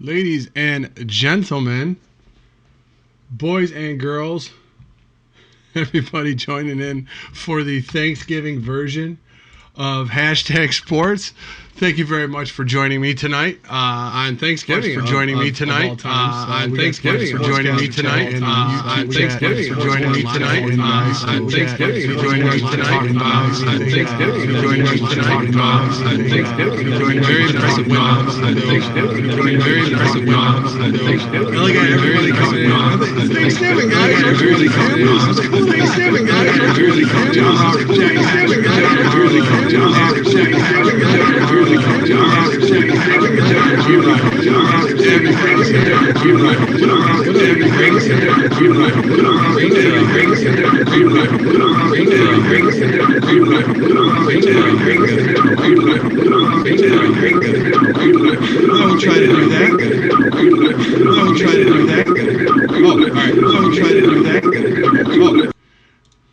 Ladies and gentlemen, boys and girls, everybody joining in for the Thanksgiving version of Hashtag Sports. Thank you very much for joining me tonight on Thanksgiving. For joining me tonight on Thanksgiving. For joining me tonight on Thanksgiving. For joining me tonight on Thanksgiving. For joining me tonight on Thanksgiving. For joining me tonight on Thanksgiving. For joining very impressive win on Thanksgiving. For joining very impressive win on Thanksgiving. I like everybody coming in. It's Thanksgiving, guys. Everybody coming in. It's Thanksgiving, guys. Everybody coming in. Thanksgiving, guys. Everybody coming in.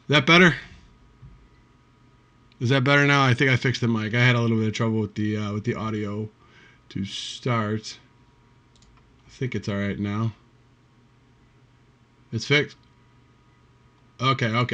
That better? Is that better now? I think I fixed the mic. I had a little bit of trouble with the audio to start. I think it's all right now. It's fixed. Okay. The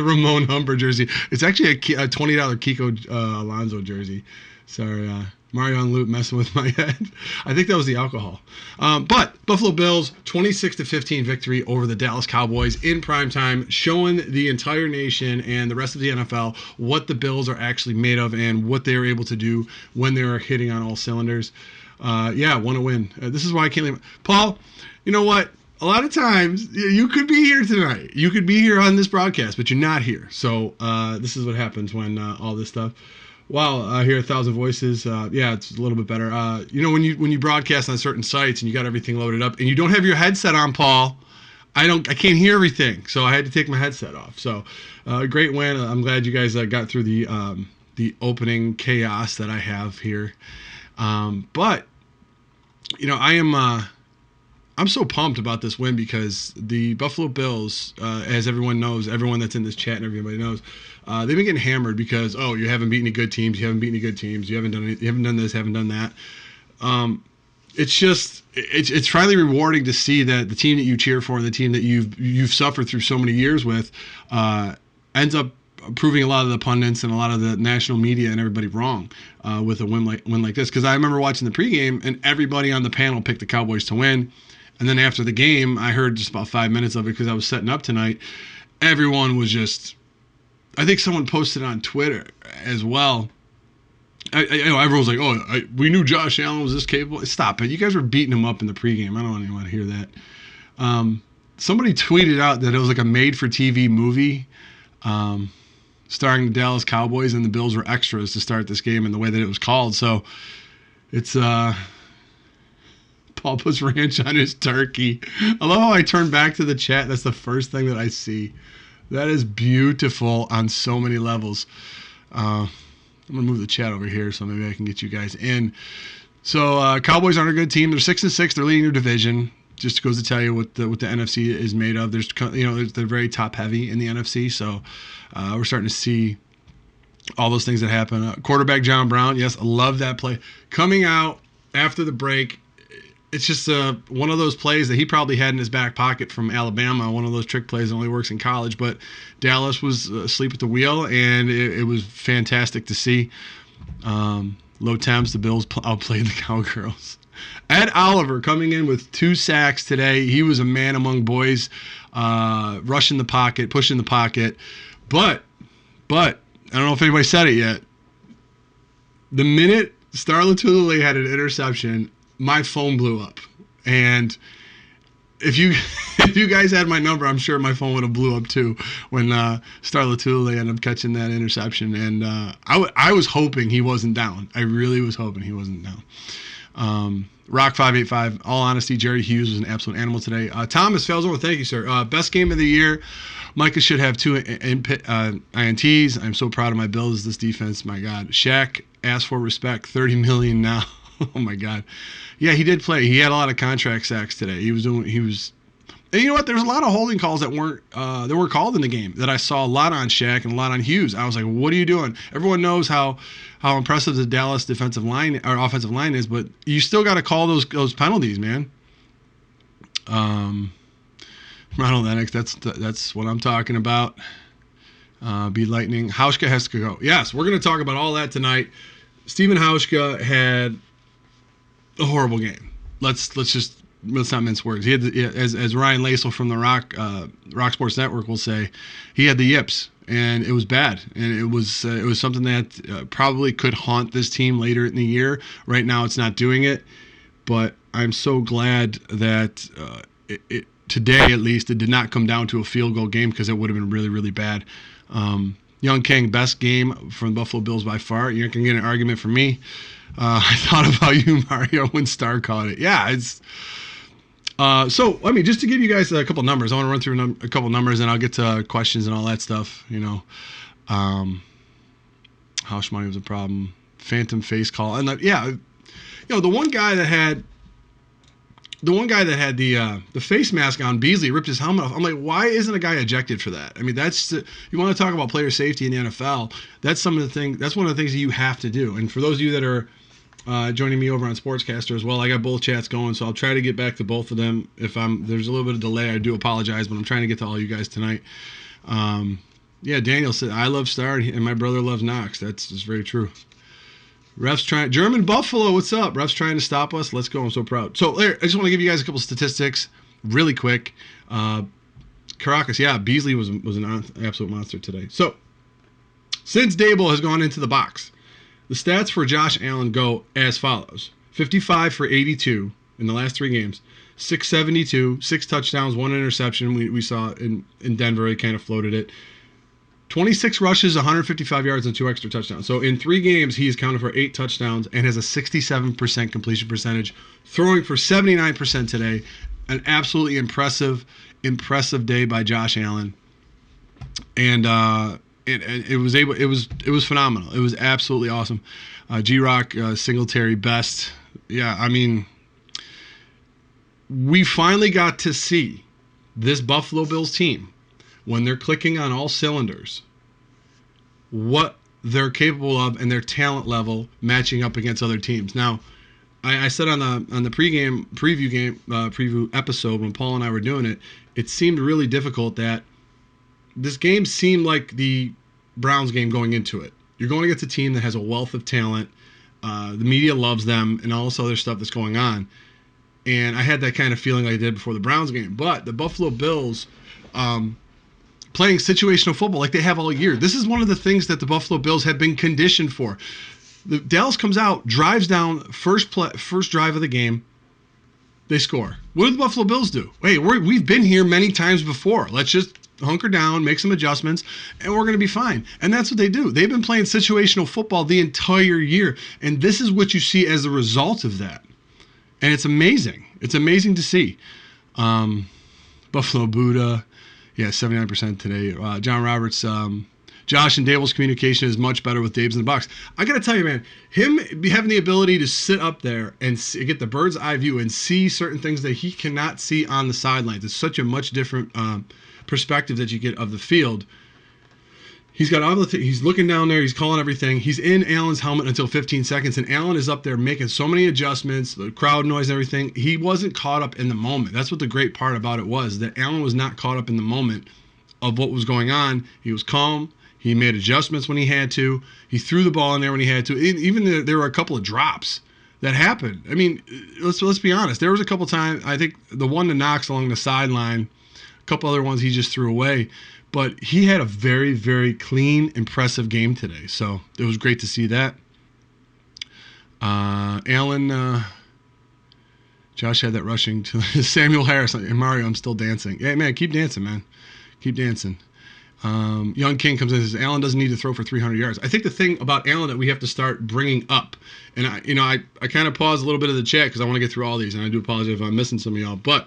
Ramon Humber jersey. It's actually a $20 Kiko Alonso jersey. Sorry, Mario and Loop messing with my head. I think that was the alcohol. But Buffalo Bills 26-15 victory over the Dallas Cowboys in primetime, showing the entire nation and the rest of the NFL what the Bills are actually made of and what they are able to do when they are hitting on all cylinders. Want to win. This is why I can't leave. Paul, you know what? A lot of times you could be here tonight. You could be here on this broadcast, but you're not here. So this is what happens when all this stuff. Wow, I hear 1,000 voices. It's a little bit better. When you broadcast on certain sites and you got everything loaded up and you don't have your headset on, Paul, I can't hear everything, so I had to take my headset off. So, great win. I'm glad you guys got through the opening chaos that I have here. But I'm so pumped about this win because the Buffalo Bills, as everyone knows, everyone that's in this chat and everybody knows, they've been getting hammered because, you haven't beaten any good teams, you haven't done this, haven't done that. It's finally rewarding to see that the team that you cheer for and the team that you've suffered through so many years with ends up proving a lot of the pundits and a lot of the national media and everybody wrong with a win like this. Because I remember watching the pregame and everybody on the panel picked the Cowboys to win. And then after the game, I heard just about 5 minutes of it because I was setting up tonight. Everyone was just, I think someone posted on Twitter as well. Everyone was like, we knew Josh Allen was this capable. Stop it. You guys were beating him up in the pregame. I don't even want to hear that. Somebody tweeted out that it was like a made-for-TV movie starring the Dallas Cowboys, and the Bills were extras to start this game and the way that it was called. So it's... Paul puts ranch on his turkey. I love how I turn back to the chat. That's the first thing that I see. That is beautiful on so many levels. I'm going to move the chat over here so maybe I can get you guys in. So Cowboys aren't a good team. They're 6-6. They're leading their division. Just goes to tell you what the NFC is made of. They're very top heavy in the NFC. So we're starting to see all those things that happen. Quarterback John Brown. Yes, I love that play. Coming out after the break. It's just one of those plays that he probably had in his back pocket from Alabama, one of those trick plays that only works in college. But Dallas was asleep at the wheel, and it was fantastic to see. Low temps, the Bills outplayed the Cowgirls. Ed Oliver coming in with 2 sacks today. He was a man among boys, rushing the pocket, pushing the pocket. But, I don't know if anybody said it yet. The minute Star Lotulelei had an interception, my phone blew up. And if you guys had my number, I'm sure my phone would have blew up too when Star Lotulelei ended up catching that interception. And I was hoping he wasn't down. I really was hoping he wasn't down. Rock 585. All honesty, Jerry Hughes was an absolute animal today. Thomas Falzone, thank you, sir. Best game of the year. Micah should have 2 INTs. I'm so proud of my Bills. This defense, my God. Shaq asked for respect. $30 million now. Oh my God. Yeah, he did play. He had a lot of contract sacks today. And you know what? There's a lot of holding calls that weren't called in the game that I saw a lot on Shaq and a lot on Hughes. I was like, what are you doing? Everyone knows how how impressive the Dallas defensive line or offensive line is, but you still got to call those penalties, man. Ronald Lennox, that's what I'm talking about. Be lightning. Hauschka has to go. Yes, we're going to talk about all that tonight. Steven Hauschka had a horrible game. Let's not mince words. He had as Ryan Lasel from the Rock Sports Network will say, he had the yips, and it was bad, and it was something that probably could haunt this team later in the year. Right now, it's not doing it, but I'm so glad that it today, at least, it did not come down to a field goal game, because it would have been really, really bad. Young King, best game from the Buffalo Bills by far. You can get an argument from me. I thought about you, Mario, when Starr caught it. Yeah, it's... So, I mean, just to give you guys a couple numbers, I want to run through a couple numbers, and I'll get to questions and all that stuff, How much money was a problem? Phantom face call. And, the one guy that had the face mask on, Beasley, ripped his helmet off. I'm like, why isn't a guy ejected for that? I mean, you want to talk about player safety in the NFL. That's one of the things that you have to do. And for those of you that are joining me over on Sportscaster as well, I got both chats going, so I'll try to get back to both of them. If there's a little bit of delay, I do apologize, but I'm trying to get to all you guys tonight. Daniel said, I love Starr, and my brother loves Knox. That's just very true. Refs trying, German Buffalo, what's up? Refs trying to stop us. Let's go. I'm so proud. So I just want to give you guys a couple statistics really quick. Caracas, Beasley was an absolute monster today. So since Dable has gone into the box, the stats for Josh Allen go as follows. 55 for 82 in the last 3 games. 672, 6 touchdowns, 1 interception. We saw in Denver, he kind of floated it. 26 rushes, 155 yards, and 2 extra touchdowns. So in 3 games, he's counted for 8 touchdowns and has a 67% completion percentage, throwing for 79% today. An absolutely impressive day by Josh Allen. And it was phenomenal. It was absolutely awesome. G-Rock, Singletary, best. Yeah, I mean, we finally got to see this Buffalo Bills team, when they're clicking on all cylinders, what they're capable of and their talent level matching up against other teams. Now, I said on the preview episode when Paul and I were doing it, it seemed really difficult that this game seemed like the Browns game going into it. You're going against a team that has a wealth of talent. The media loves them and all this other stuff that's going on. And I had that kind of feeling like I did before the Browns game. But the Buffalo Bills playing situational football like they have all year. This is one of the things that the Buffalo Bills have been conditioned for. The Dallas comes out, drives down, first drive of the game. They score. What do the Buffalo Bills do? Hey, we've been here many times before. Let's just hunker down, make some adjustments, and we're going to be fine. And that's what they do. They've been playing situational football the entire year, and this is what you see as a result of that. And it's amazing. It's amazing to see. Buffalo Buddha, 79% today. John Roberts, Josh and Dable's communication is much better with Dave's in the box. I got to tell you, man, him having the ability to sit up there and get the bird's eye view and see certain things that he cannot see on the sidelines. It's such a much different perspective that you get of the field. He's got all he's looking down there. He's calling everything. He's in Allen's helmet until 15 seconds, and Allen is up there making so many adjustments, the crowd noise and everything. He wasn't caught up in the moment. That's what the great part about it was, that Allen was not caught up in the moment of what was going on. He was calm. He made adjustments when he had to. He threw the ball in there when he had to. Even there were a couple of drops that happened. I mean, let's be honest. There was a couple times, I think the one to Knox along the sideline, a couple other ones he just threw away. But he had a very, very clean, impressive game today. So it was great to see that. Allen, Josh had that rushing to Samuel Harris and Mario. I'm still dancing. Hey, man, keep dancing, man. Keep dancing. Young King comes in and says, Allen doesn't need to throw for 300 yards. I think the thing about Allen that we have to start bringing up, and I kind of paused a little bit of the chat because I want to get through all these, and I do apologize if I'm missing some of y'all. But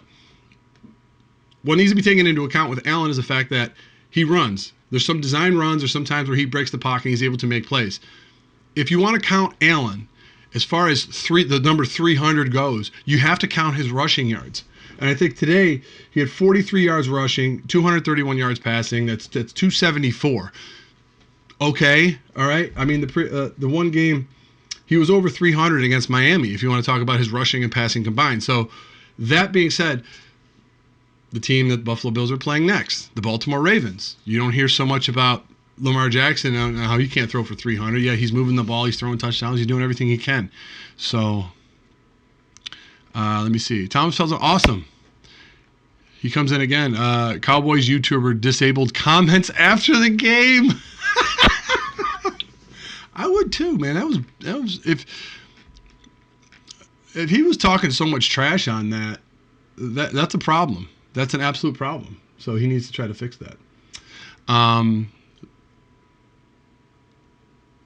what needs to be taken into account with Allen is the fact that he runs. There's some design runs or some times where he breaks the pocket and he's able to make plays. If you want to count Allen, as far as the number 300 goes, you have to count his rushing yards. And I think today he had 43 yards rushing, 231 yards passing. That's 274. Okay, all right. I mean, the one game he was over 300 against Miami. If you want to talk about his rushing and passing combined. So that being said, the team that the Buffalo Bills are playing next, the Baltimore Ravens. You don't hear so much about Lamar Jackson and how he can't throw for 300. Yeah, he's moving the ball, he's throwing touchdowns, he's doing everything he can. So let me see. Thomas Felton, awesome. He comes in again. Cowboys YouTuber disabled comments after the game. I would too, man. That was if he was talking so much trash on that's a problem. That's an absolute problem. So he needs to try to fix that.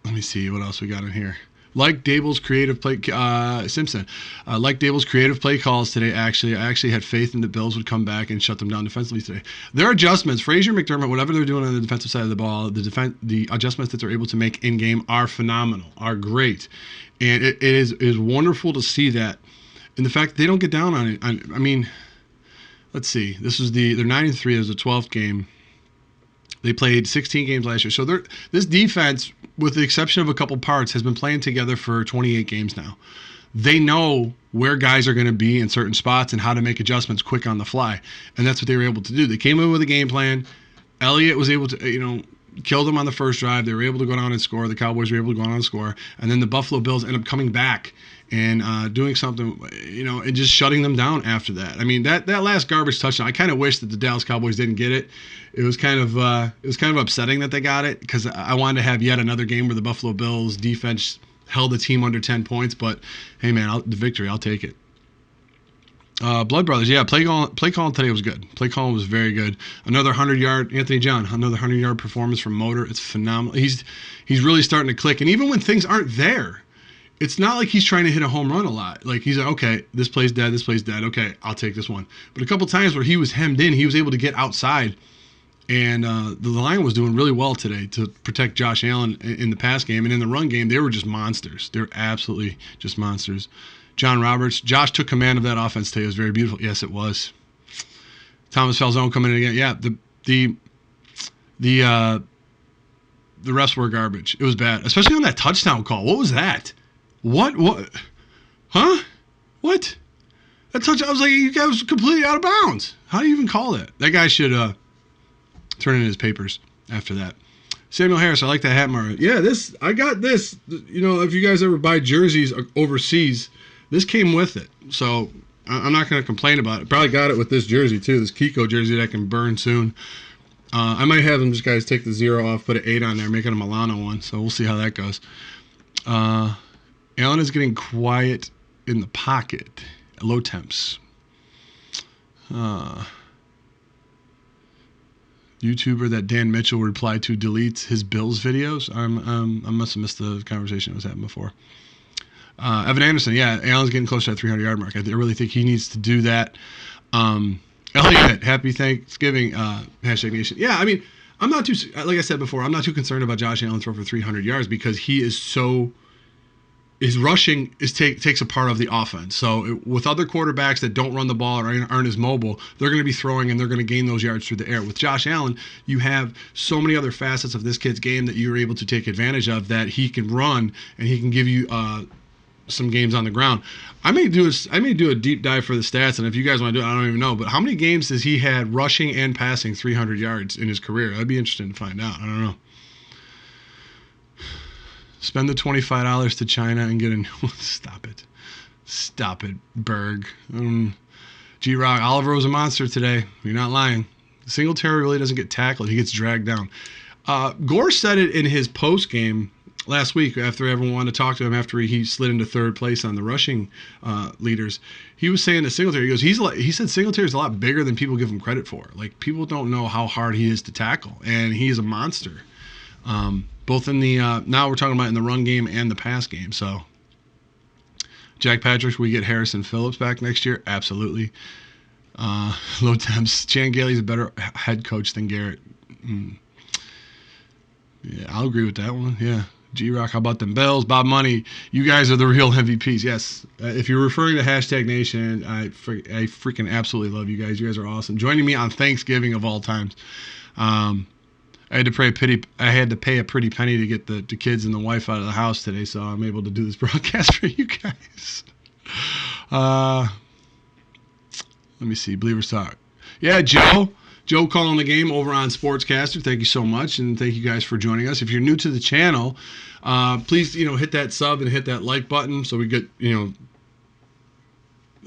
Let me see what else we got in here. Like Dable's creative play, Simpson. Like Dable's creative play calls today. I actually had faith in the Bills would come back and shut them down defensively today. Their adjustments, Frazier, McDermott, whatever they're doing on the defensive side of the ball, the adjustments that they're able to make in game are phenomenal, are great, and it is wonderful to see that. And the fact that they don't get down on it. I mean, let's see. They're 9-3. It was the 12th game. They played 16 games last year. So this defense, with the exception of a couple parts, has been playing together for 28 games now. They know where guys are going to be in certain spots and how to make adjustments quick on the fly. And that's what they were able to do. They came in with a game plan. Elliott was able to, kill them on the first drive. They were able to go down and score. The Cowboys were able to go down and score. And then the Buffalo Bills end up coming back and doing something, and just shutting them down after that. I mean, that last garbage touchdown, I kind of wish that the Dallas Cowboys didn't get it. It was kind of upsetting that they got it, because I wanted to have yet another game where the Buffalo Bills defense held the team under 10 points. But hey, man, the victory, I'll take it. Blood Brothers, yeah, play calling today was good. Play calling was very good. Another 100-yard, Anthony John, another 100-yard performance from Motor. It's phenomenal. He's really starting to click, and even when things aren't there, it's not like he's trying to hit a home run a lot. Like, he's like, okay, this play's dead. Okay, I'll take this one. But a couple times where he was hemmed in, he was able to get outside. And the line was doing really well today to protect Josh Allen in the pass game. And in the run game, they were just monsters. They were absolutely just monsters. John Roberts, Josh took command of that offense today. It was very beautiful. Yes, it was. Thomas Falzone coming in again. Yeah, the refs were garbage. It was bad, especially on that touchdown call. What was that? What? Huh? What? That touchdown, I was like, you guys was completely out of bounds. How do you even call that? That guy should turn in his papers after that. Samuel Harris, I like that hat, Mario. Yeah, I got this. If you guys ever buy jerseys overseas, this came with it. So I'm not going to complain about it. Probably got it with this jersey, too, this Kiko jersey that I can burn soon. I might have them just guys take the 0 off, put an 8 on there, make it a Milano one. So we'll see how that goes. Allen is getting quiet in the pocket at low temps. YouTuber that Dan Mitchell replied to deletes his Bills videos. I must have missed the conversation that was happening before. Evan Anderson, yeah, Allen's getting close to that 300-yard mark. I really think he needs to do that. Elliot, happy Thanksgiving, hashtag nation. Yeah, I mean, I'm not too, like I said before, I'm not too concerned about Josh Allen throwing for 300 yards because he is his rushing takes a part of the offense. So with other quarterbacks that don't run the ball or aren't as mobile, they're going to be throwing and they're going to gain those yards through the air. With Josh Allen, you have so many other facets of this kid's game that you're able to take advantage of, that he can run and he can give you some games on the ground. I may do a deep dive for the stats, and if you guys want to do it, I don't even know. But how many games has he had rushing and passing 300 yards in his career? I'd be interested to find out. I don't know. Spend the $25 to China and get a Stop it, Berg. G-Rock, Oliver was a monster today. You're not lying. Singletary really doesn't get tackled. He gets dragged down. Gore said it in his post game last week after everyone wanted to talk to him after he slid into third place on the rushing leaders. He was saying to Singletary, he said Singletary's a lot bigger than people give him credit for. Like, people don't know how hard he is to tackle, and he is a monster. Both in the now we're talking about in the run game and the pass game. So Jack Patrick, we get Harrison Phillips back next year? Absolutely. Low temps. Chan Gailey's a better head coach than Garrett. Yeah, I'll agree with that one. Yeah. G-Rock, how about them Bills? Bob Money, you guys are the real MVPs. Yes. If you're referring to hashtag Nation, I freaking absolutely love you guys. You guys are awesome. Joining me on Thanksgiving of all times. I had to pay a pretty penny to get the kids and the wife out of the house today, so I'm able to do this broadcast for you guys. Let me see. Believers Talk. Yeah, Joe calling the game over on Sportscaster. Thank you so much, and thank you guys for joining us. If you're new to the channel, please hit that sub and hit that like button so we get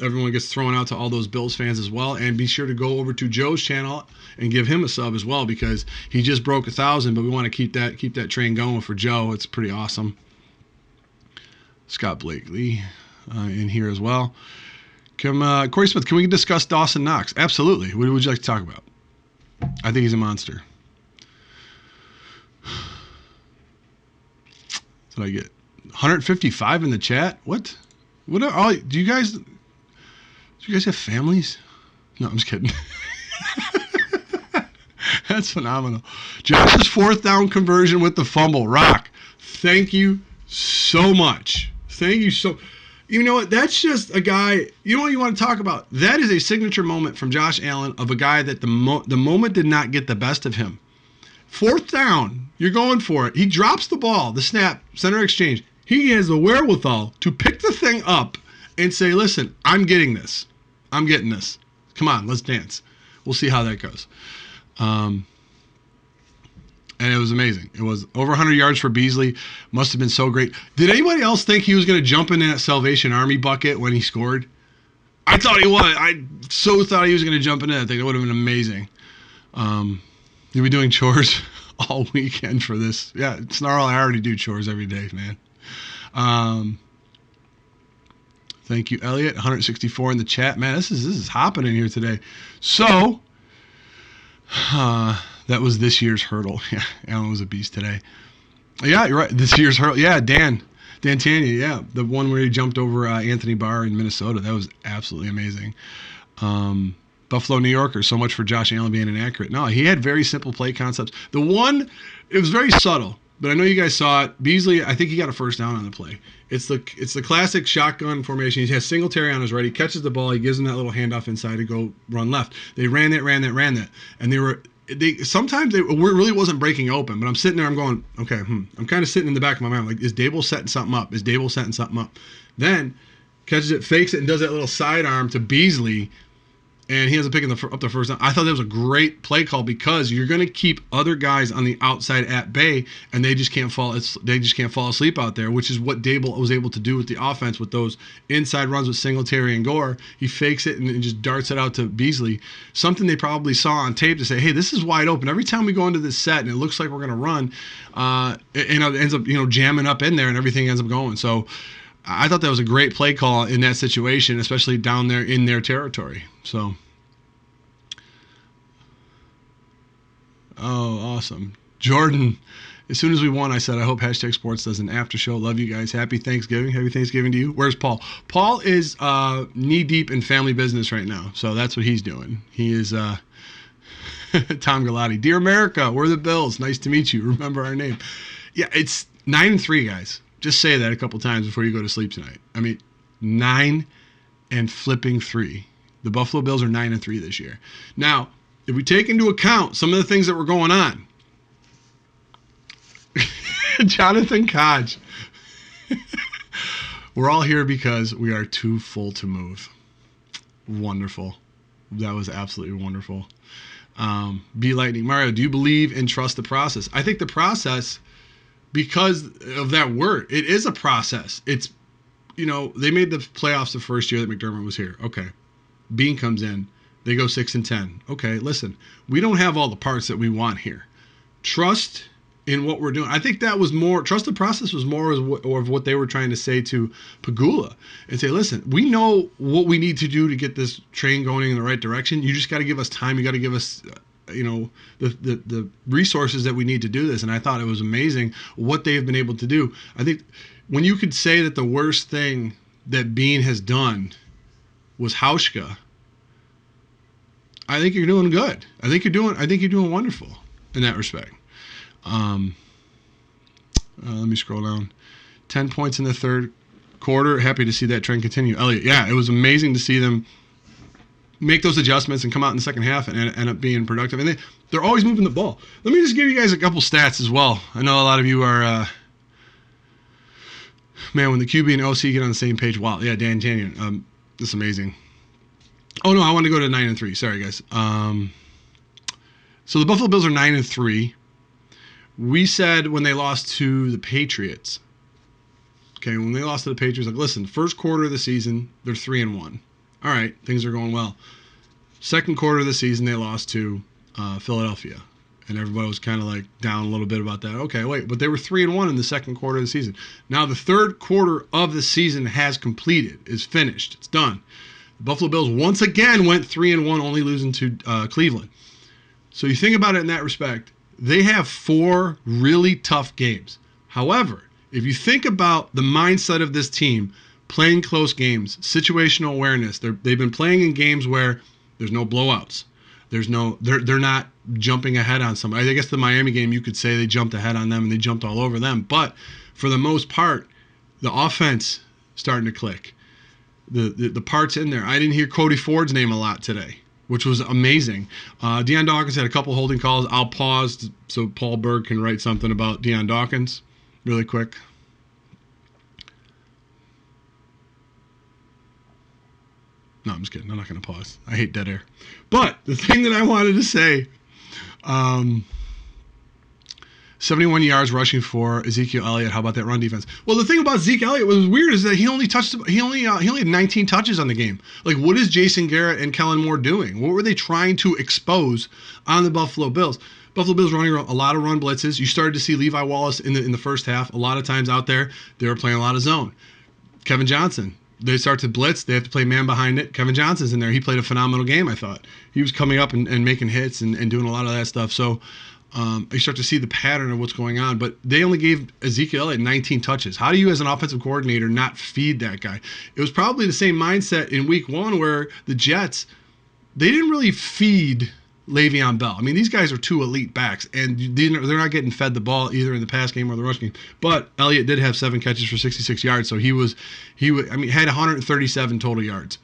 everyone gets thrown out to all those Bills fans as well. And be sure to go over to Joe's channel and give him a sub as well, because he just broke 1,000, but we want to keep that train going for Joe. It's pretty awesome. Scott Blakely in here as well. Corey Smith, can we discuss Dawson Knox? Absolutely. What would you like to talk about? I think he's a monster. What did I get? 155 in the chat? What are all, do you guys have families? No, I'm just kidding. That's phenomenal. Josh's 4th down conversion with the fumble. Rock, thank you so much. Thank you so. You know what? That's just a guy. You know what you want to talk about? That is a signature moment from Josh Allen of a guy that the moment did not get the best of him. 4th down, you're going for it. He drops the ball, the snap, center exchange. He has the wherewithal to pick the thing up and say, "Listen, I'm getting this. I'm getting this. Come on, let's dance." We'll see how that goes. And it was amazing. It was over 100 yards for Beasley. Must have been so great. Did anybody else think he was going to jump in that Salvation Army bucket when he scored? I thought he was. I so thought he was going to jump in that thing. It would have been amazing. You'll be doing chores all weekend for this. Yeah, Snarl, I already do chores every day, man. Thank you, Elliot. 164 in the chat. Man, this is hopping in here today. So, that was this year's hurdle. Yeah, Alan was a beast today. Yeah, you're right. This year's hurdle. Yeah, Dan Tanya. Yeah, the one where he jumped over Anthony Barr in Minnesota. That was absolutely amazing. Buffalo, New Yorker. So much for Josh Allen being inaccurate. No, he had very simple play concepts. The one, it was very subtle, but I know you guys saw it. Beasley, I think he got a 1st down on the play. It's the classic shotgun formation. He has Singletary on his right. He catches the ball. He gives him that little handoff inside to go run left. They ran that, and sometimes it really wasn't breaking open. But I'm sitting there. I'm going, okay. I'm kind of sitting in the back of my mind, like, is Dable setting something up? Then catches it, fakes it, and does that little sidearm to Beasley. And he ends up picking up the 1st down. I thought that was a great play call, because you're going to keep other guys on the outside at bay, and they just can't fall asleep out there, which is what Dable was able to do with the offense with those inside runs with Singletary and Gore. He fakes it and just darts it out to Beasley. Something they probably saw on tape to say, hey, this is wide open. Every time we go into this set and it looks like we're going to run, it ends up jamming up in there, and everything ends up going. So I thought that was a great play call in that situation, especially down there in their territory. So, oh, awesome. Jordan, as soon as we won, I said, I hope Hashtag Sports does an after show. Love you guys. Happy Thanksgiving. Happy Thanksgiving to you. Where's Paul? Paul is knee deep in family business right now. So that's what he's doing. He is Tom Galati. Dear America, we're the Bills. Nice to meet you. Remember our name. Yeah, it's 9-3, guys. Just say that a couple times before you go to sleep tonight. I mean, 9-3. The Buffalo Bills are 9-3 this year. Now, if we take into account some of the things that were going on, Jonathan Kodge, we're all here because we are too full to move. Wonderful. That was absolutely wonderful. B Lightning. Mario, do you believe and trust the process? I think the process, because of that word, it is a process. It's, they made the playoffs the first year that McDermott was here. Okay. Bean comes in. They go 6-10. Okay, listen, we don't have all the parts that we want here. Trust in what we're doing. I think that was more, trust the process was more of what they were trying to say to Pagula and say, listen, we know what we need to do to get this train going in the right direction. You just got to give us time. You got to give us, the resources that we need to do this. And I thought it was amazing what they have been able to do. I think when you could say that the worst thing that Bean has done was Hauschka, I think you're doing good. I think you're doing wonderful in that respect. Let me scroll down. 10 points in the third quarter. Happy to see that trend continue. Elliot, yeah, it was amazing to see them make those adjustments and come out in the second half and end up being productive. And they're always moving the ball. Let me just give you guys a couple stats as well. I know a lot of you are, man, when the QB and OC get on the same page, wow. Yeah, Dan Tanyan, that's amazing. Oh, no, I want to go to 9-3. Sorry, guys. So the Buffalo Bills are 9-3. We said when they lost to the Patriots, okay, when they lost to the Patriots, like, listen, first quarter of the season, they're 3-1. All right, things are going well. Second quarter of the season, they lost to Philadelphia. And everybody was kind of like down a little bit about that. Okay, wait, but they were 3-1 in the second quarter of the season. Now the third quarter of the season has completed, is finished, it's done. The Buffalo Bills once again went 3-1, only losing to Cleveland. So you think about it in that respect, they have 4 really tough games. However, if you think about the mindset of this team, playing close games, situational awareness, they've been playing in games where there's no blowouts. They're not jumping ahead on somebody. I guess the Miami game, you could say they jumped ahead on them and they jumped all over them. But for the most part, the offense starting to click. The parts in there. I didn't hear Cody Ford's name a lot today, which was amazing. Deion Dawkins had a couple holding calls. I'll pause so Paul Berg can write something about Deion Dawkins really quick. No, I'm just kidding. I'm not going to pause. I hate dead air. But the thing that I wanted to say, 71 yards rushing for Ezekiel Elliott. How about that run defense? Well, the thing about Zeke Elliott was weird is that he only had 19 touches on the game. Like, what is Jason Garrett and Kellen Moore doing? What were they trying to expose on the Buffalo Bills? Buffalo Bills running a lot of run blitzes. You started to see Levi Wallace in the first half. A lot of times out there, they were playing a lot of zone. Kevin Johnson. They start to blitz. They have to play man behind it. Kevin Johnson's in there. He played a phenomenal game, I thought. He was coming up and making hits and doing a lot of that stuff. So you start to see the pattern of what's going on. But they only gave Ezekiel Elliott 19 touches. How do you, as an offensive coordinator, not feed that guy? It was probably the same mindset in week 1 where the Jets, they didn't really feed Le'Veon Bell. I mean, these guys are 2 elite backs, and they're not getting fed the ball either in the pass game or the rush game. But Elliott did have 7 catches for 66 yards, so he had 137 total yards.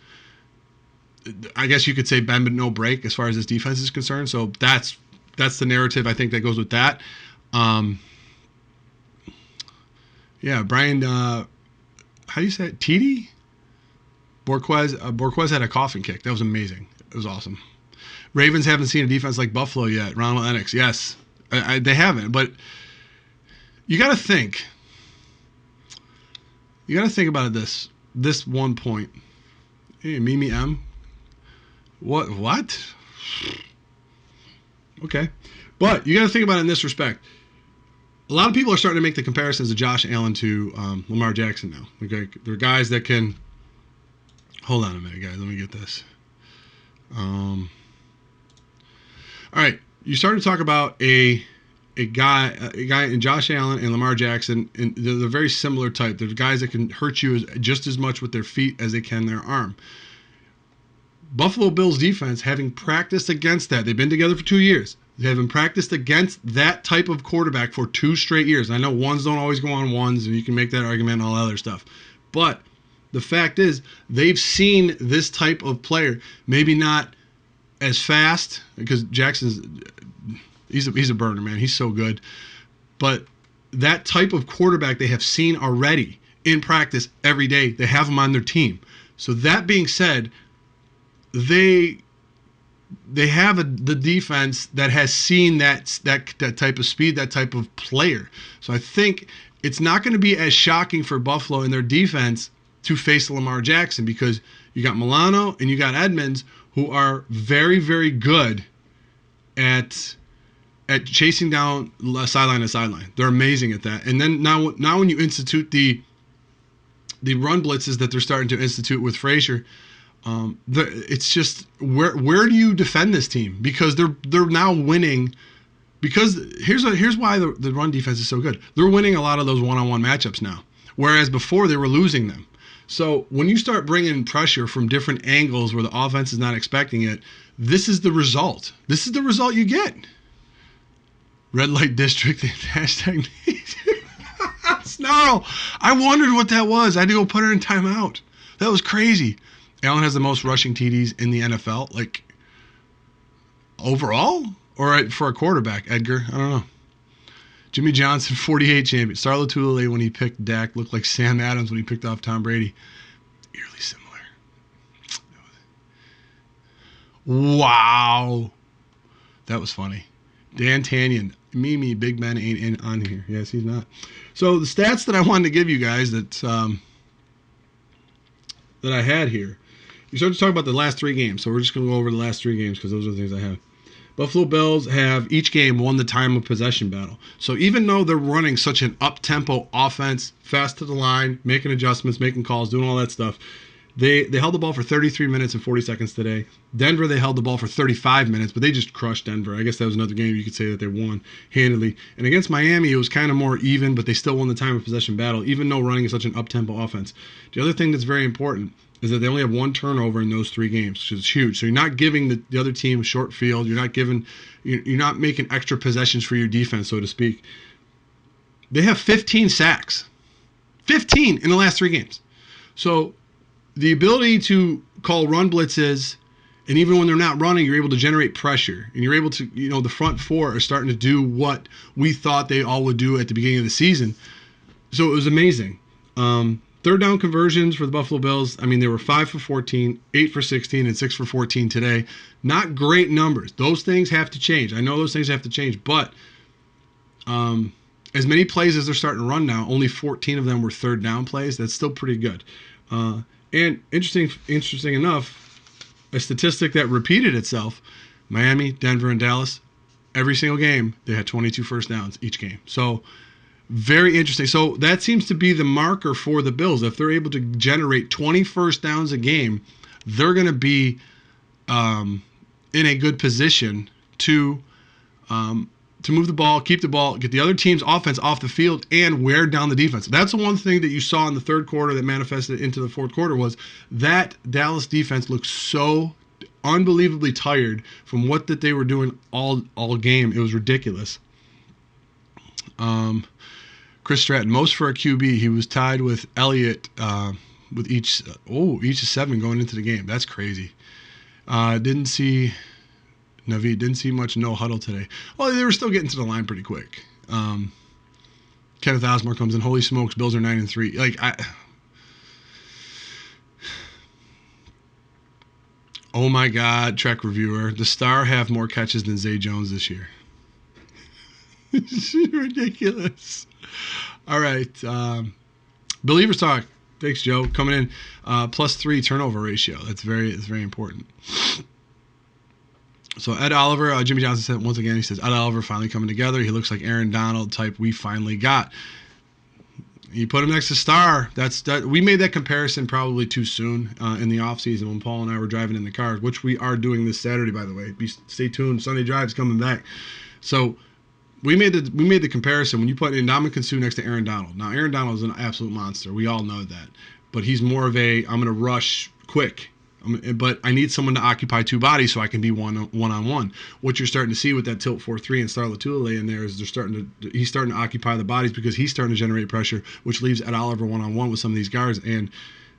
I guess you could say bend but no break as far as this defense is concerned. So that's the narrative I think that goes with that. Yeah, Brian, how do you say it? Titi? Borquez had a coffin kick. That was amazing. It was awesome. Ravens haven't seen a defense like Buffalo yet. Ronald Enix, yes. They haven't, but you got to think. You got to think about this one point. Hey, Mimi M. What? Okay. But you got to think about it in this respect. A lot of people are starting to make the comparisons of Josh Allen to Lamar Jackson now. Okay, they're guys that can. Hold on a minute, guys. Let me get this. All right, you start to talk about a guy in Josh Allen and Lamar Jackson, and they're very similar type. They're guys that can hurt you just as much with their feet as they can their arm. Buffalo Bills defense, having practiced against that, they've been together for 2 years. They haven't practiced against that type of quarterback for 2 straight years. I know ones don't always go on ones, and you can make that argument and all other stuff. But the fact is, they've seen this type of player, maybe not as fast, because he's a burner, man. He's so good. But that type of quarterback they have seen already in practice every day. They have him on their team. So that being said, they have the defense that has seen that type of speed, that type of player. So I think it's not going to be as shocking for Buffalo in their defense to face Lamar Jackson, because you got Milano and you got Edmonds, who are very, very good at chasing down sideline to sideline. They're amazing at that. And then now when you institute the run blitzes that they're starting to institute with Frazier, it's just where do you defend this team? Because they're now winning. Because here's why the run defense is so good. They're winning a lot of those one-on-one matchups now, whereas before they were losing them. So when you start bringing pressure from different angles where the offense is not expecting it, this is the result. This is the result you get. Red light district, hashtag Snarl. I wondered what that was. I had to go put her in timeout. That was crazy. Allen has the most rushing TDs in the NFL, like overall, or for a quarterback. Edgar, I don't know. Jimmy Johnson, 48 champion. Star Lotulelei, when he picked Dak, looked like Sam Adams when he picked off Tom Brady. Eerily similar. Wow. That was funny. Dan Tanyan. Mimi, Big Ben ain't on here. Yes, he's not. So the stats that I wanted to give you guys that I had here. You started to talk about the last 3 games. So we're just going to go over the last 3 games because those are the things I have. Buffalo Bills have each game won the time of possession battle. So even though they're running such an up-tempo offense, fast to the line, making adjustments, making calls, doing all that stuff, they held the ball for 33 minutes and 40 seconds today. Denver, they held the ball for 35 minutes, but they just crushed Denver. I guess that was another game you could say that they won handily. And against Miami, it was kind of more even, but they still won the time of possession battle, even though running is such an up-tempo offense. The other thing that's very important is that they only have 1 turnover in those 3 games, which is huge. So you're not giving the other team a short field. You're not making extra possessions for your defense, so to speak. They have 15 sacks. 15 in the last 3 games. So the ability to call run blitzes, and even when they're not running, you're able to generate pressure. And you're able to, the front 4 are starting to do what we thought they all would do at the beginning of the season. So it was amazing. Third down conversions for the Buffalo Bills, I mean, they were 5 for 14, 8 for 16, and 6 for 14 today. Not great numbers. Those things have to change. I know those things have to change, but as many plays as they're starting to run now, only 14 of them were third down plays. That's still pretty good. And interesting enough, a statistic that repeated itself, Miami, Denver, and Dallas, every single game, they had 22 first downs each game. So very interesting. So that seems to be the marker for the Bills. If they're able to generate 20 first downs a game, they're going to be in a good position to move the ball, keep the ball, get the other team's offense off the field, and wear down the defense. That's the one thing that you saw in the third quarter that manifested into the fourth quarter was that Dallas defense looked so unbelievably tired from what that they were doing all game. It was ridiculous. Chris Stratton, most for a QB. He was tied with Elliott with each of 7 going into the game. That's crazy. Didn't see Naveed. Didn't see much no huddle today. Well, they were still getting to the line pretty quick. Kenneth Osmore comes in. Holy smokes, Bills are 9-3. Oh my God, Trek reviewer. The Star have more catches than Zay Jones this year. It's ridiculous. All right. Believers Talk. Thanks, Joe. Coming in. +3 turnover ratio. It's very important. So Ed Oliver, Jimmy Johnson said once again, he says, Ed Oliver finally coming together. He looks like Aaron Donald type we finally got. You put him next to Star. We made that comparison probably too soon in the offseason when Paul and I were driving in the cars, which we are doing this Saturday, by the way. Stay tuned. Sunday Drive's coming back. So we made the comparison when you put Ndamukong Suh next to Aaron Donald. Now, Aaron Donald is an absolute monster. We all know that. But he's more of I'm going to rush quick. But I need someone to occupy 2 bodies so I can be one-on-one. What you're starting to see with that tilt 4-3 and Star Lotulelei in there is he's starting to occupy the bodies because he's starting to generate pressure, which leaves Ed Oliver one-on-one with some of these guards. And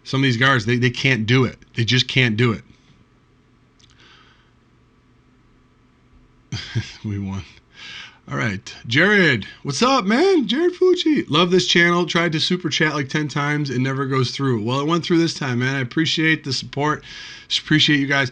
some of these guards, they can't do it. They just can't do it. We won. All right. Jared, what's up, man? Jared Fucci. Love this channel. Tried to super chat like 10 times. It never goes through. Well, it went through this time, man. I appreciate the support. Just appreciate you guys.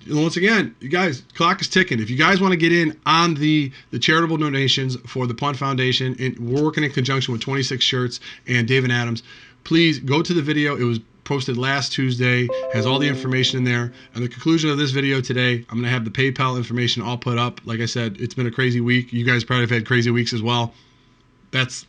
And once again, you guys, clock is ticking. If you guys want to get in on the charitable donations for the Punt Foundation, we're working in conjunction with 26 Shirts and David Adams. Please go to the video. It was posted last Tuesday, has all the information in there. And the conclusion of this video today, I'm going to have the PayPal information all put up. Like I said, it's been a crazy week. You guys probably have had crazy weeks as well. That's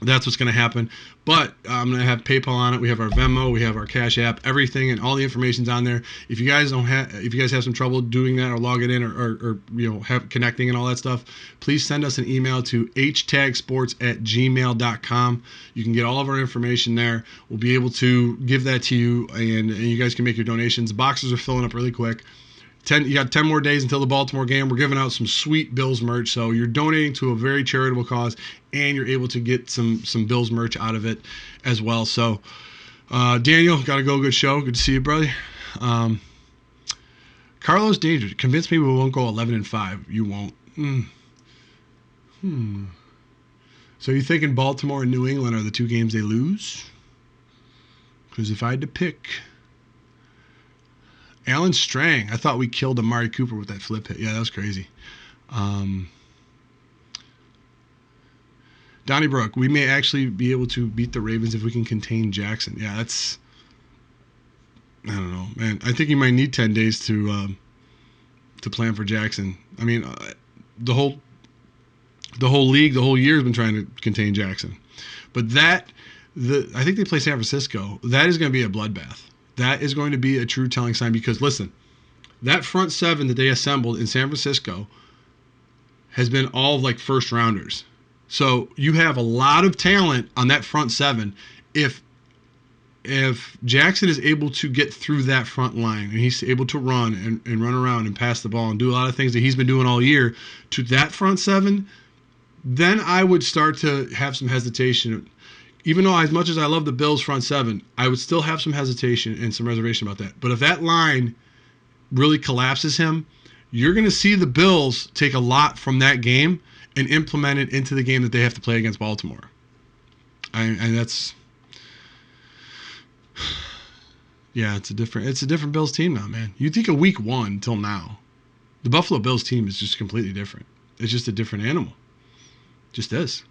what's going to happen. But I'm going to have PayPal on it. We have our Venmo, we have our Cash App, everything, and all the information's on there. If you guys have some trouble doing that or logging in or have connecting and all that stuff, please send us an email to htagsports@gmail.com. You can get all of our information there. We'll be able to give that to you, and you guys can make your donations. The boxes are filling up really quick. You got 10 more days until the Baltimore game. We're giving out some sweet Bills merch. So you're donating to a very charitable cause, and you're able to get some Bills merch out of it as well. So Daniel, gotta go. Good show. Good to see you, brother. Carlos Danger, convince me we won't go 11-5. You won't. So you thinking Baltimore and New England are the two games they lose? Because if I had to pick, Alan Strang, I thought we killed Amari Cooper with that flip hit. Yeah, that was crazy. Donnybrook, we may actually be able to beat the Ravens if we can contain Jackson. Yeah, that's, I don't know, man. I think you might need 10 days to plan for Jackson. I mean, the whole league, the whole year has been trying to contain Jackson. But I think they play San Francisco. That is going to be a bloodbath. That is going to be a true telling sign because, listen, that front seven that they assembled in San Francisco has been all like first rounders. So you have a lot of talent on that front seven. If Jackson is able to get through that front line and he's able to run and run around and pass the ball and do a lot of things that he's been doing all year to that front seven, then I would start to have some hesitation. Even though as much as I love the Bills front seven, I would still have some hesitation and some reservation about that. But if that line really collapses him, you're going to see the Bills take a lot from that game and implement it into the game that they have to play against Baltimore. And that's, yeah, it's a different Bills team now, man. You think of week one till now, the Buffalo Bills team is just completely different. It's just a different animal. Just is.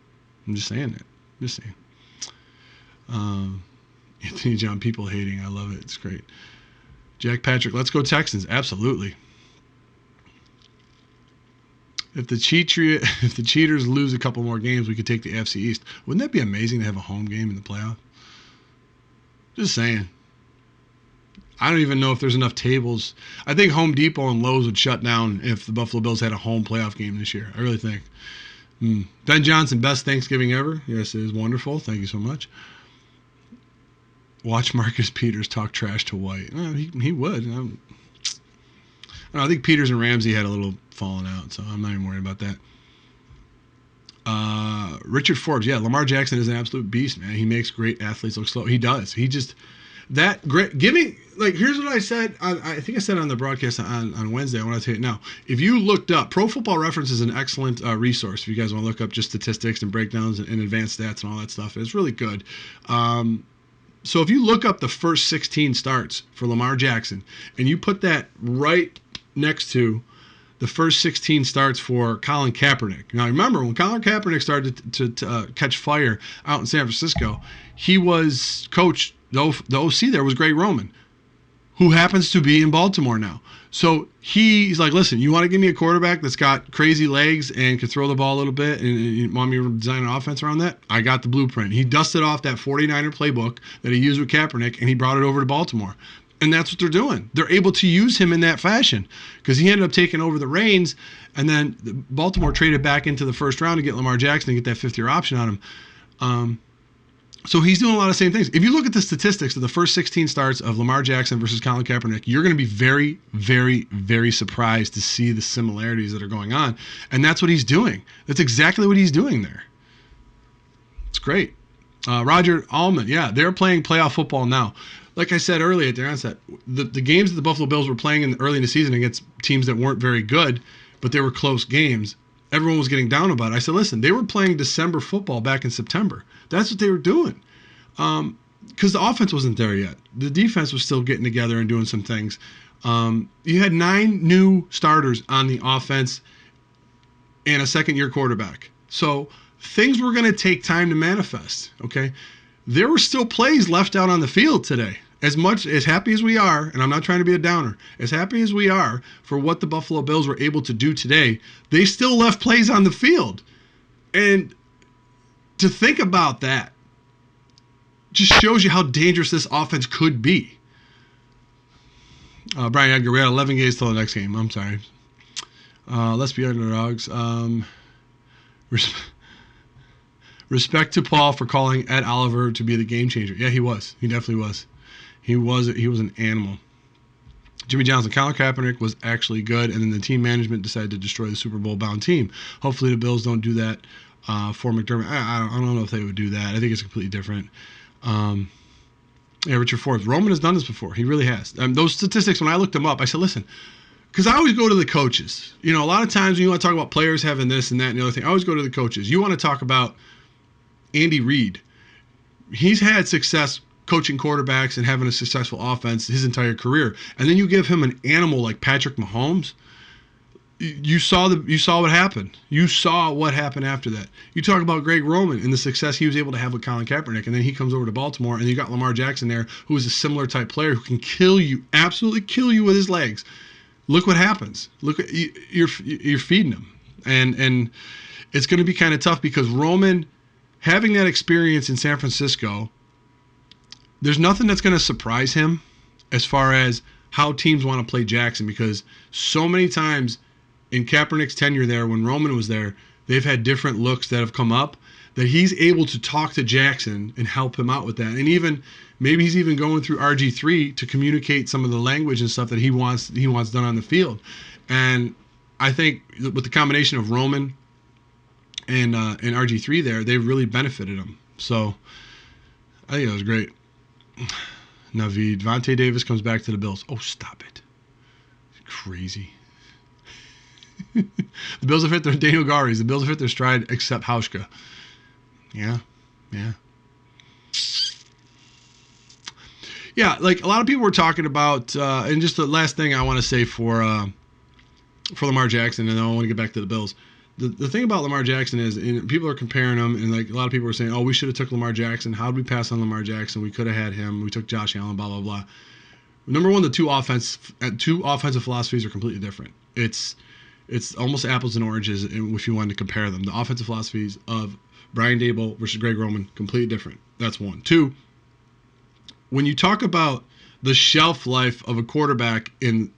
I'm just saying it. Just saying. Anthony John, people hating. I love it. It's great. Jack Patrick, let's go Texans. Absolutely. If the cheaters lose a couple more games, we could take the AFC East. Wouldn't that be amazing to have a home game in the playoff? Just saying. I don't even know if there's enough tables. I think Home Depot and Lowe's would shut down if the Buffalo Bills had a home playoff game this year. I really think. Ben Johnson, best Thanksgiving ever. Yes, it is wonderful. Thank you so much. Watch Marcus Peters talk trash to White. He would. I think Peters and Ramsey had a little falling out, so I'm not even worried about that. Richard Forbes, yeah, Lamar Jackson is an absolute beast, man. He makes great athletes look slow. He does. He just that great giving. Like, here's what I said. I think I said on the broadcast on Wednesday. I want to tell you now. If you looked up, Pro Football Reference is an excellent resource if you guys want to look up just statistics and breakdowns and advanced stats and all that stuff. It's really good. So if you look up the first 16 starts for Lamar Jackson and you put that right next to the first 16 starts for Colin Kaepernick. Now, remember, when Colin Kaepernick started to catch fire out in San Francisco, he was coach, the OC there was Greg Roman, who happens to be in Baltimore now. So he's like, listen, you want to give me a quarterback that's got crazy legs and can throw the ball a little bit and you want me to design an offense around that? I got the blueprint. He dusted off that 49er playbook that he used with Kaepernick, and he brought it over to Baltimore. And that's what they're doing. They're able to use him in that fashion because he ended up taking over the reins, and then Baltimore traded back into the first round to get Lamar Jackson and get that fifth-year option on him. So he's doing a lot of the same things. If you look at the statistics of the first 16 starts of Lamar Jackson versus Colin Kaepernick, you're going to be very, very, very surprised to see the similarities that are going on. And that's what he's doing. That's exactly what he's doing there. It's great. Roger Allman, yeah, they're playing playoff football now. Like I said earlier at the onset, the games that the Buffalo Bills were playing early in the season against teams that weren't very good, but they were close games, everyone was getting down about it. I said, listen, they were playing December football back in September. That's what they were doing. Because the offense wasn't there yet. The defense was still getting together and doing some things. You had 9 new starters on the offense and a second-year quarterback. So things were going to take time to manifest, okay? There were still plays left out on the field today. As happy as we are, and I'm not trying to be a downer, as happy as we are for what the Buffalo Bills were able to do today, they still left plays on the field. And to think about that just shows you how dangerous this offense could be. Brian Edgar, we had 11 games till the next game. I'm sorry. Let's be underdogs. Respect to Paul for calling Ed Oliver to be the game changer. Yeah, he was. He definitely was. He was an animal. Jimmy Johnson, Colin Kaepernick was actually good, and then the team management decided to destroy the Super Bowl bound team. Hopefully the Bills don't do that for McDermott. I don't know if they would do that. I think it's completely different. Yeah, Richard Forbes. Roman has done this before. He really has. Those statistics, when I looked them up, I said, listen, because I always go to the coaches. You know, a lot of times when you want to talk about players having this and that and the other thing, I always go to the coaches. You want to talk about Andy Reid. He's had success coaching quarterbacks and having a successful offense his entire career. And then you give him an animal like Patrick Mahomes. You saw what happened. You saw what happened after that. You talk about Greg Roman and the success he was able to have with Colin Kaepernick, and then he comes over to Baltimore, and you got Lamar Jackson there, who is a similar type player who can kill you, absolutely kill you with his legs. Look what happens. Look at you're feeding him, and it's going to be kind of tough because Roman, having that experience in San Francisco, there's nothing that's going to surprise him as far as how teams want to play Jackson, because so many times in Kaepernick's tenure there, when Roman was there, they've had different looks that have come up that he's able to talk to Jackson and help him out with that. And even maybe he's even going through RG3 to communicate some of the language and stuff that he wants done on the field. And I think with the combination of Roman and RG3 there, they've really benefited him. So I think that was great. Naveed. Vontae Davis comes back to the Bills. Oh, stop it. Crazy. The Bills have hit their Daniel Gary's. The Bills have hit their stride except Hauschka. Yeah. Yeah, like a lot of people were talking about, and just the last thing I want to say for Lamar Jackson, and then I want to get back to the Bills. The thing about Lamar Jackson is, and people are comparing him, and like a lot of people were saying, oh, we should have took Lamar Jackson. How did we pass on Lamar Jackson? We could have had him. We took Josh Allen, blah, blah, blah. Number one, the two offensive philosophies are completely different. It's almost apples and oranges if you wanted to compare them. The offensive philosophies of Brian Daboll versus Greg Roman, completely different. That's one. Two, when you talk about the shelf life of a quarterback in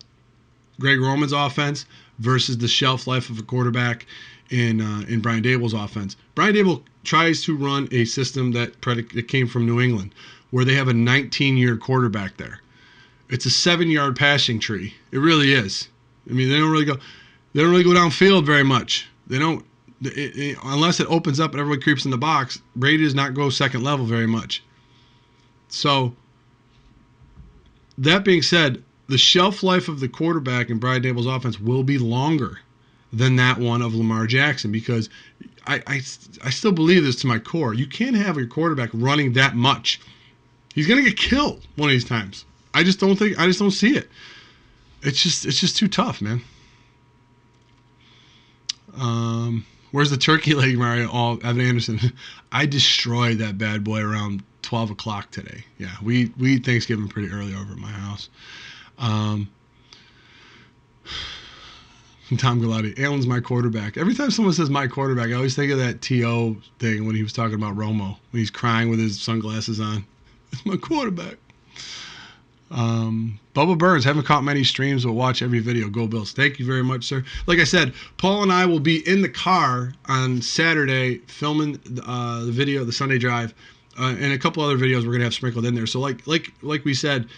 Greg Roman's offense versus the shelf life of a quarterback in Brian Daboll's offense, Brian Daboll tries to run a system that came from New England, where they have a 19-year quarterback there. It's a 7-yard passing tree. It really is. I mean, they don't really go downfield very much. They don't, unless it opens up and everybody creeps in the box. Brady does not go second level very much. So, that being said, the shelf life of the quarterback in Brian Daboll's offense will be longer than that one of Lamar Jackson, because I still believe this to my core. You can't have your quarterback running that much. He's going to get killed one of these times. I just don't see it. It's just too tough, man. Where's the turkey leg, Mario? Oh, Evan Anderson. I destroyed that bad boy around 12 o'clock today. Yeah, we eat Thanksgiving pretty early over at my house. Tom Galati. Allen's my quarterback. Every time someone says my quarterback, I always think of that T.O. thing when he was talking about Romo, when he's crying with his sunglasses on. It's my quarterback. Bubba Burns, haven't caught many streams, but watch every video. Go Bills. Thank you very much, sir. Like I said, Paul and I will be in the car on Saturday filming the video, the Sunday drive, and a couple other videos we're gonna have sprinkled in there. So like we said,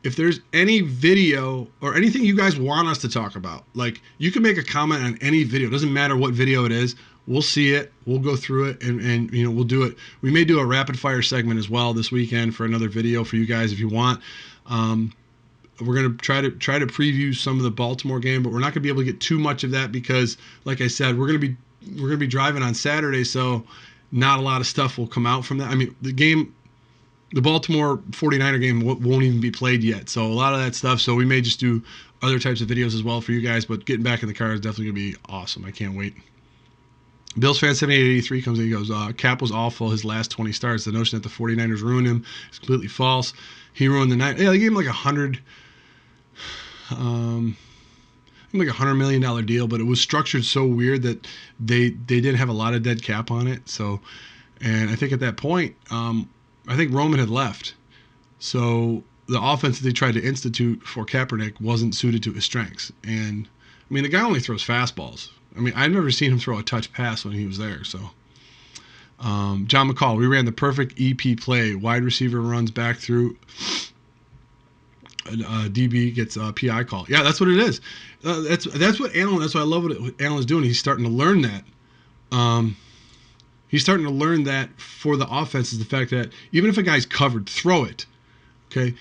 if there's any video or anything you guys want us to talk about, like you can make a comment on any video. It doesn't matter what video it is. We'll see it. We'll go through it, and we'll do it. We may do a rapid fire segment as well this weekend for another video for you guys if you want. We're gonna try to preview some of the Baltimore game, but we're not gonna be able to get too much of that because, like I said, we're gonna be driving on Saturday, so not a lot of stuff will come out from that. I mean, the Baltimore 49er game won't even be played yet, so a lot of that stuff. So we may just do other types of videos as well for you guys. But getting back in the car is definitely gonna be awesome. I can't wait. Bills fan 7883 comes in. He goes, Cap was awful his last 20 starts. The notion that the 49ers ruined him is completely false. He ruined the night. Yeah, they gave him like $100 million deal, but it was structured so weird that they didn't have a lot of dead cap on it. So, and I think at that point, I think Roman had left. So the offense that they tried to institute for Kaepernick wasn't suited to his strengths. And I mean, the guy only throws fastballs. I mean, I've never seen him throw a touch pass when he was there. So, John McCall, we ran the perfect EP play. Wide receiver runs back through. DB gets a PI call. Yeah, that's what it is. That's what Allen. That's what I love what Allen's doing. He's starting to learn that. He's starting to learn that for the offense is the fact that even if a guy's covered, throw it. Okay,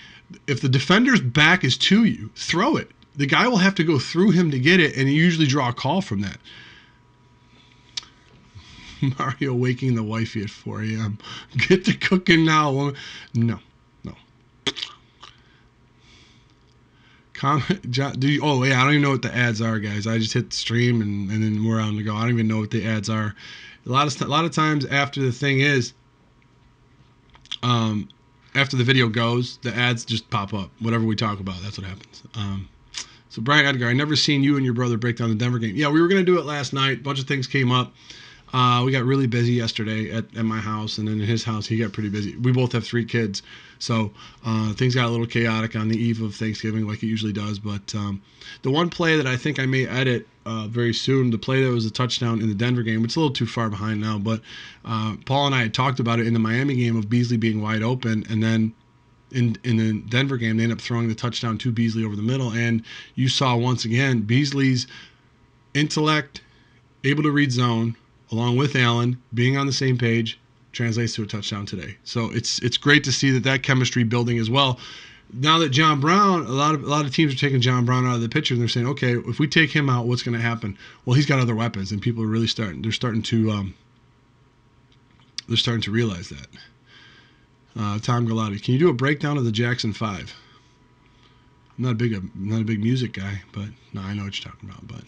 if the defender's back is to you, throw it. The guy will have to go through him to get it, and you usually draw a call from that. Mario waking the wifey at 4 a.m. Get to cooking now, woman. No. Comment, I don't even know what the ads are, guys. I just hit the stream and then we're on to go. I don't even know what the ads are. A lot of times after the thing is, after the video goes, the ads just pop up. Whatever we talk about, that's what happens. So Brian Edgar, I never seen you and your brother break down the Denver game. Yeah, we were gonna do it last night. A bunch of things came up. We got really busy yesterday at my house, and then in his house he got pretty busy. We both have 3 kids, so things got a little chaotic on the eve of Thanksgiving like it usually does. But the one play that I think I may edit very soon, the play that was a touchdown in the Denver game, it's a little too far behind now, but Paul and I had talked about it in the Miami game of Beasley being wide open, and then in the Denver game they ended up throwing the touchdown to Beasley over the middle, and you saw once again Beasley's intellect, able to read zone, along with Allen being on the same page, translates to a touchdown today. So it's great to see that chemistry building as well. Now that John Brown, a lot of teams are taking John Brown out of the picture, and they're saying, okay, if we take him out, what's going to happen? Well, he's got other weapons, and people are really starting to realize that. Tom Galati, can you do a breakdown of the Jackson 5? I'm not a big music guy, but no, I know what you're talking about. But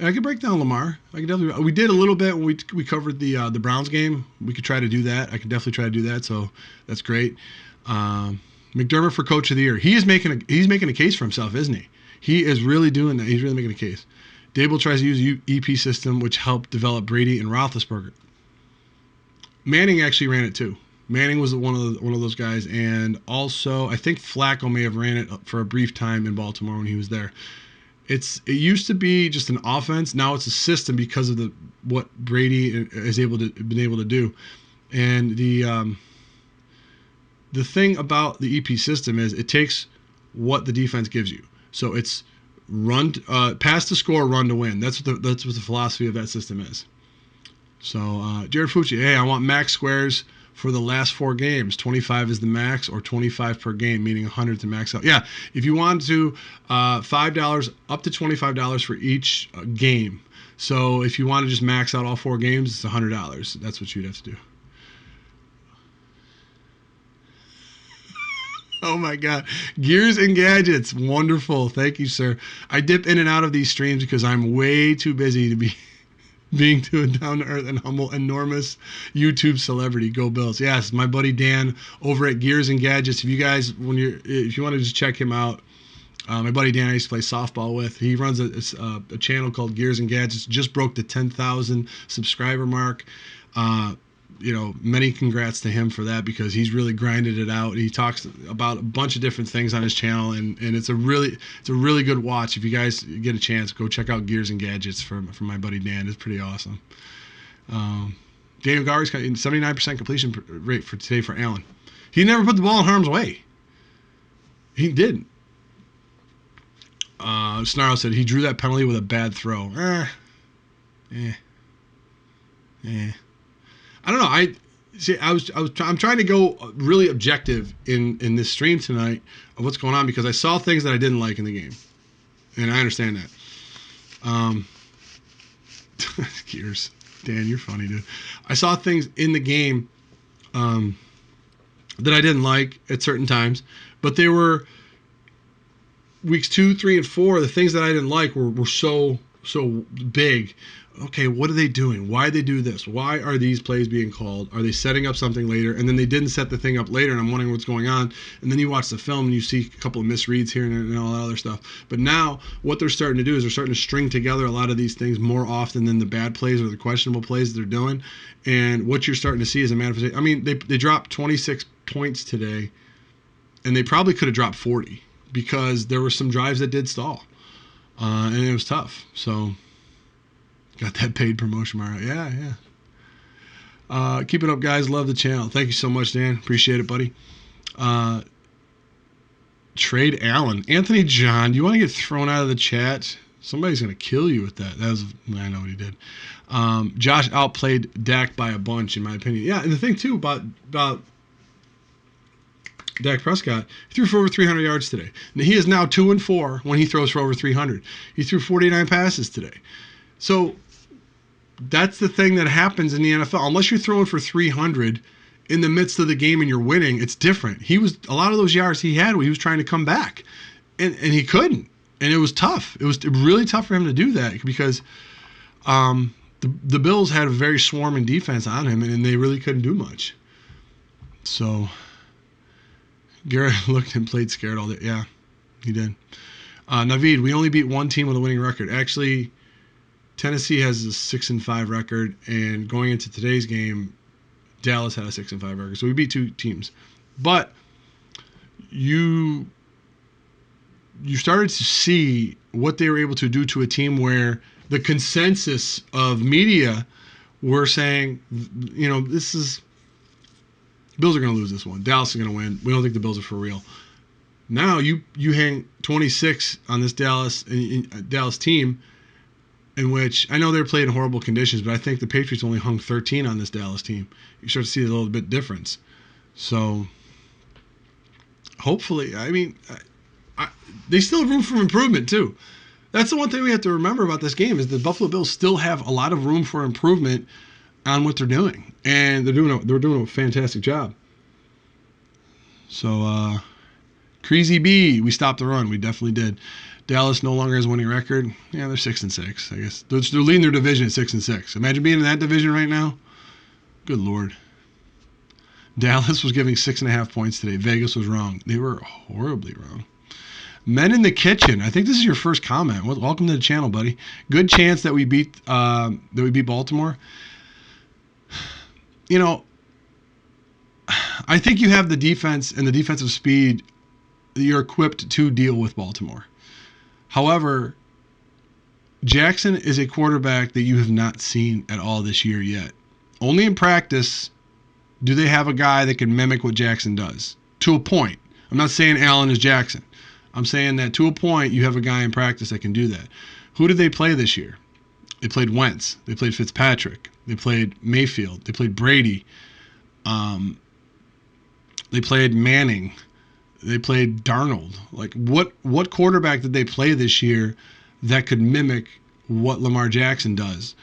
I could break down Lamar. I could definitely. We did a little bit when we covered the Browns game. We could try to do that. I could definitely try to do that. So that's great. McDermott for Coach of the Year. He's making a case for himself, isn't he? He is really doing that. He's really making a case. Dable tries to use EP system, which helped develop Brady and Roethlisberger. Manning actually ran it too. Manning was one of those guys, and also I think Flacco may have ran it for a brief time in Baltimore when he was there. It used to be just an offense. Now it's a system because of what Brady is been able to do. And the thing about the EP system is it takes what the defense gives you. So it's pass to score, run to win. That's what the philosophy of that system is. So Jared Fucci, hey, I want max squares for the last 4 games. 25 is the max, or 25 per game, meaning 100 to max out. Yeah, if you want to, $5 up to $25 for each game. So if you want to just max out all 4 games, it's $100. That's what you'd have to do. Oh my God. Gears and Gadgets. Wonderful. Thank you, sir. I dip in and out of these streams because I'm way too busy to be being to a down-to-earth and humble, enormous YouTube celebrity. Go Bills. Yes, my buddy Dan over at Gears and Gadgets. If you guys, if you want to just check him out, my buddy Dan I used to play softball with. He runs a channel called Gears and Gadgets. Just broke the 10,000 subscriber mark. Many congrats to him for that, because he's really grinded it out. He talks about a bunch of different things on his channel, and it's a really good watch. If you guys get a chance, go check out Gears and Gadgets from my buddy Dan. It's pretty awesome. Daniel Garry's got 79% completion rate for today for Allen. He never put the ball in harm's way. He didn't. Snarl said he drew that penalty with a bad throw. I don't know. I'm trying to go really objective in this stream tonight of what's going on, because I saw things that I didn't like in the game, and I understand that. Gears, Dan, you're funny, dude. I saw things in the game that I didn't like at certain times, but they were weeks 2, 3, and 4. The things that I didn't like were so big. Okay, what are they doing? Why do they do this? Why are these plays being called? Are they setting up something later? And then they didn't set the thing up later, and I'm wondering what's going on. And then you watch the film, and you see a couple of misreads here and all that other stuff. But now what they're starting to do is they're starting to string together a lot of these things more often than the bad plays or the questionable plays that they're doing. And what you're starting to see is a manifestation. I mean, they dropped 26 points today, and they probably could have dropped 40, because there were some drives that did stall. And it was tough. So got that paid promotion, Mario. Yeah. Keep it up, guys. Love the channel. Thank you so much, Dan. Appreciate it, buddy. Trade Allen. Anthony John, do you want to get thrown out of the chat? Somebody's going to kill you with that. I know what he did. Josh outplayed Dak by a bunch, in my opinion. Yeah, and the thing, too, about Dak Prescott, he threw for over 300 yards today. He is now 2-4 when he throws for over 300. He threw 49 passes today. So that's the thing that happens in the NFL. Unless you're throwing for 300 in the midst of the game and you're winning, it's different. A lot of those yards he had when he was trying to come back, and he couldn't. And it was tough. It was really tough for him to do that because the Bills had a very swarming defense on him, and they really couldn't do much. So Garrett looked and played scared all day. Yeah, he did. Naveed, we only beat one team with a winning record. Actually, Tennessee has a 6-5 record, and going into today's game, Dallas had a 6-5 record. So we beat two teams. But you started to see what they were able to do to a team where the consensus of media were saying, Bills are going to lose this one. Dallas is going to win. We don't think the Bills are for real. Now you hang 26 on this Dallas team, in which I know they're playing in horrible conditions, but I think the Patriots only hung 13 on this Dallas team. You start to see a little bit difference. So hopefully, they still have room for improvement too. That's the one thing we have to remember about this game is the Buffalo Bills still have a lot of room for improvement on what they're doing, and they're doing a fantastic job. So, Crazy B, we stopped the run. We definitely did. Dallas no longer has a winning record. Yeah, they're 6-6. I guess they're leading their division at 6-6. Imagine being in that division right now. Good Lord. Dallas was giving 6.5 points today. Vegas was wrong. They were horribly wrong. Men in the Kitchen. I think this is your first comment. Welcome to the channel, buddy. Good chance that we beat Baltimore. I think you have the defense and the defensive speed. You're equipped to deal with Baltimore. However, Jackson is a quarterback that you have not seen at all this year yet. Only in practice do they have a guy that can mimic what Jackson does. To a point. I'm not saying Allen is Jackson. I'm saying that to a point, you have a guy in practice that can do that. Who did they play this year? They played Wentz. They played Fitzpatrick. They played Mayfield. They played Brady. They played Manning. They played Darnold. Like, what quarterback did they play this year that could mimic what Lamar Jackson does?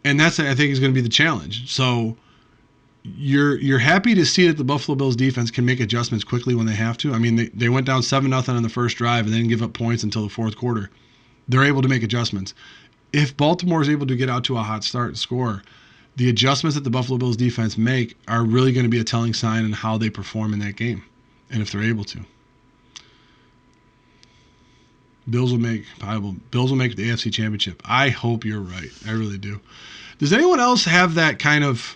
And that's, I think, is going to be the challenge. So you're happy to see that the Buffalo Bills defense can make adjustments quickly when they have to. I mean, they went down 7-0 on the first drive and they didn't give up points until the fourth quarter. They're able to make adjustments. If Baltimore is able to get out to a hot start and score, the adjustments that the Buffalo Bills defense make are really going to be a telling sign on how they perform in that game, and if they're able to. Bills will make the AFC Championship. I hope you're right. I really do. Does anyone else have that kind of...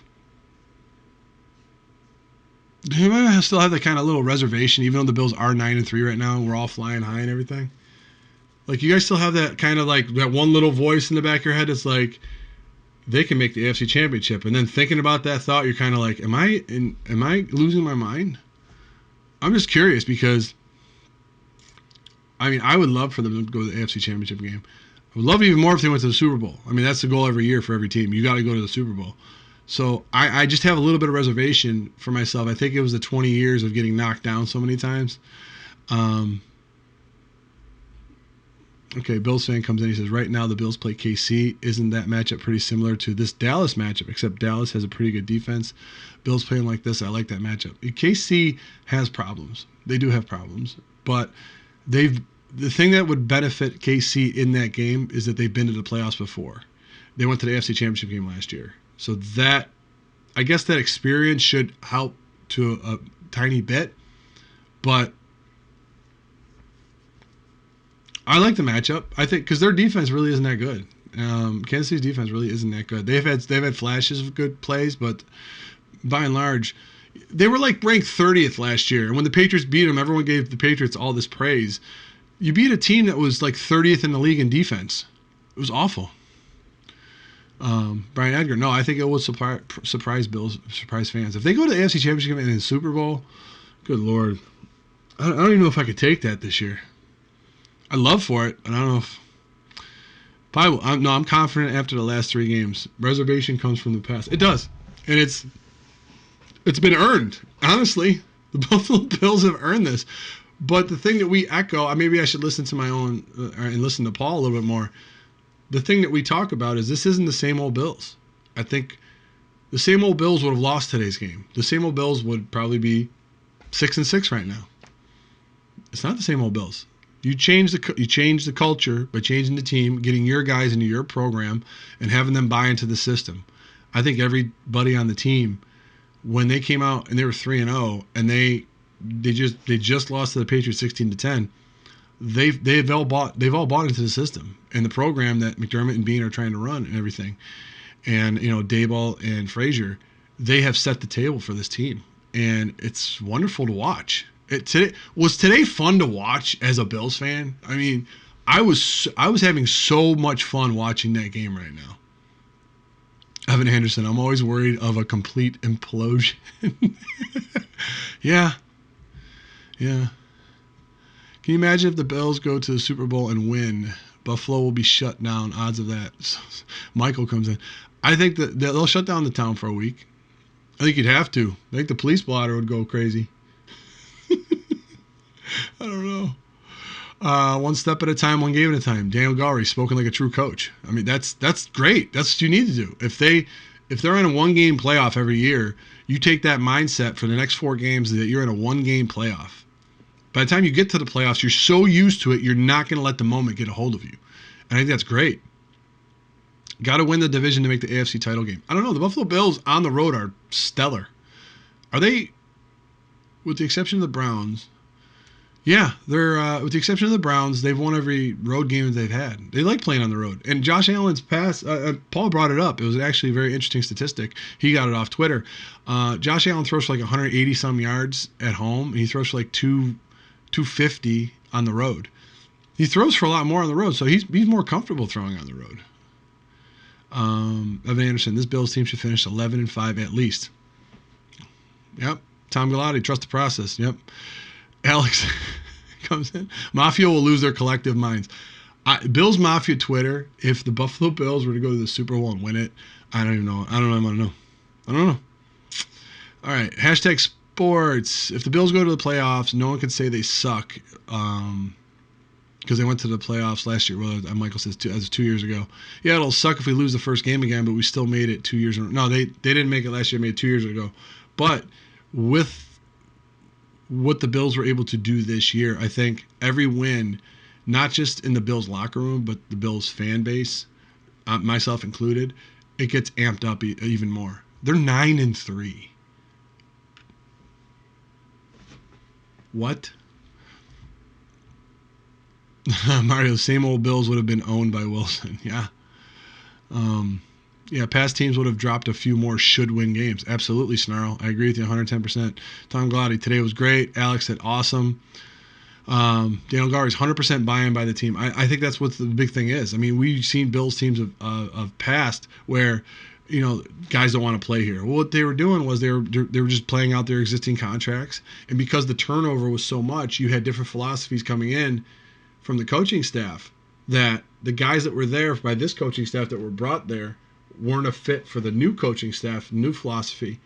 Do you still have that kind of little reservation, even though the Bills are 9-3 right now and we're all flying high and everything? Like, you guys still have that kind of like that one little voice in the back of your head that's like, they can make the AFC Championship. And then thinking about that thought, you're kind of like, am I losing my mind? I'm just curious because, I would love for them to go to the AFC Championship game. I would love even more if they went to the Super Bowl. That's the goal every year for every team. You got to go to the Super Bowl. So I just have a little bit of reservation for myself. I think it was the 20 years of getting knocked down so many times. Okay, Bills fan comes in. He says, right now the Bills play KC. Isn't that matchup pretty similar to this Dallas matchup? Except Dallas has a pretty good defense. Bills playing like this, I like that matchup. KC has problems. They do have problems. But the thing that would benefit KC in that game is that they've been to the playoffs before. They went to the AFC Championship game last year. So that, I guess that experience should help to a tiny bit. But I like the matchup. I think because their defense really isn't that good. Kansas City's defense really isn't that good. They've had flashes of good plays, but by and large, they were like ranked 30th last year. And when the Patriots beat them, everyone gave the Patriots all this praise. You beat a team that was like 30th in the league in defense. It was awful. Brian Edgar, no, I think it would surprise fans. If they go to the AFC Championship and the Super Bowl, good Lord. I don't even know if I could take that this year. I'd love for it, and I don't know if... Probably, I'm confident after the last 3 games. Reservation comes from the past. It does. And it's been earned, honestly. The Buffalo Bills have earned this. But the thing that we echo, maybe I should listen to my own and listen to Paul a little bit more. The thing that we talk about is this isn't the same old Bills. I think the same old Bills would have lost today's game. The same old Bills would probably be 6-6 right now. It's not the same old Bills. You change the culture by changing the team, getting your guys into your program, and having them buy into the system. I think everybody on the team, when they came out and they were 3-0, and they just lost to the Patriots 16-10. They've all bought into the system and the program that McDermott and Bean are trying to run and everything. And Daboll and Frazier, they have set the table for this team, and it's wonderful to watch. Was today fun to watch as a Bills fan? I mean, I was having so much fun watching that game right now. Evan Anderson, I'm always worried of a complete implosion. Yeah. Can you imagine if the Bills go to the Super Bowl and win? Buffalo will be shut down. Odds of that. Michael comes in. I think that they'll shut down the town for a week. I think you'd have to. I think the police blotter would go crazy. I don't know. One step at a time, one game at a time. Daniel Gallery, spoken like a true coach. I mean, that's great. That's what you need to do. If they're in a one-game playoff every year, you take that mindset for the next 4 games that you're in a one-game playoff. By the time you get to the playoffs, you're so used to it, you're not going to let the moment get a hold of you. And I think that's great. Got to win the division to make the AFC title game. I don't know. The Buffalo Bills on the road are stellar. Are they, with the exception of the Browns? Yeah, they're with the exception of the Browns, they've won every road game that they've had. They like playing on the road. And Josh Allen's pass, Paul brought it up. It was actually a very interesting statistic. He got it off Twitter. Josh Allen throws for like 180-some yards at home. He throws for like 250 on the road. He throws for a lot more on the road, so he's more comfortable throwing on the road. Evan Anderson, this Bills team should finish 11-5 at least. Yep. Tom Galati, trust the process. Yep. Alex comes in. Mafia will lose their collective minds. Bills Mafia Twitter, if the Buffalo Bills were to go to the Super Bowl and win it, I don't even know. I don't know. All right. Hashtag sports. If the Bills go to the playoffs, no one can say they suck because they went to the playoffs last year. Well, Michael says as 2 years ago. Yeah, it'll suck if we lose the first game again, but we still made it 2 years in a row. No, they didn't make it last year. Made it 2 years ago. But with what the Bills were able to do this year, I think every win, not just in the Bills locker room, but the Bills fan base, myself included, it gets amped up even more. They're 9-3. What? Mario, same old Bills would have been owned by Wilson. Yeah. Yeah, past teams would have dropped a few more should-win games. Absolutely, Snarl. I agree with you 110%. Tom Glotty, today was great. Alex said awesome. Daniel Garry's 100% buy-in by the team. I think that's what the big thing is. I mean, we've seen Bills teams of past where, guys don't want to play here. Well, what they were doing was they were just playing out their existing contracts. And because the turnover was so much, you had different philosophies coming in from the coaching staff that the guys that were there by this coaching staff that were brought there weren't a fit for the new coaching staff, new philosophy.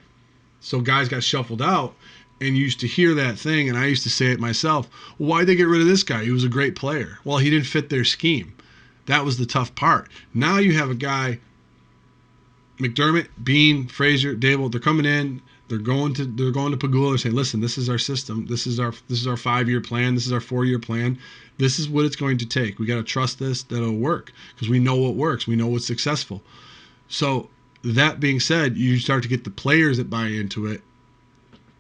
So guys got shuffled out, and you used to hear that thing, and I used to say it myself, well, why'd they get rid of this guy? He was a great player. Well, he didn't fit their scheme. That was the tough part. Now you have a guy, McDermott, Bean, Frazier, Daboll, they're coming in, they're going to Pagula, they're saying, listen, this is our system, this is our 5-year plan, this is our 4-year plan, this is what it's going to take. We got to trust this, that it'll work, because we know what works, we know what's successful. So that being said, you start to get the players that buy into it,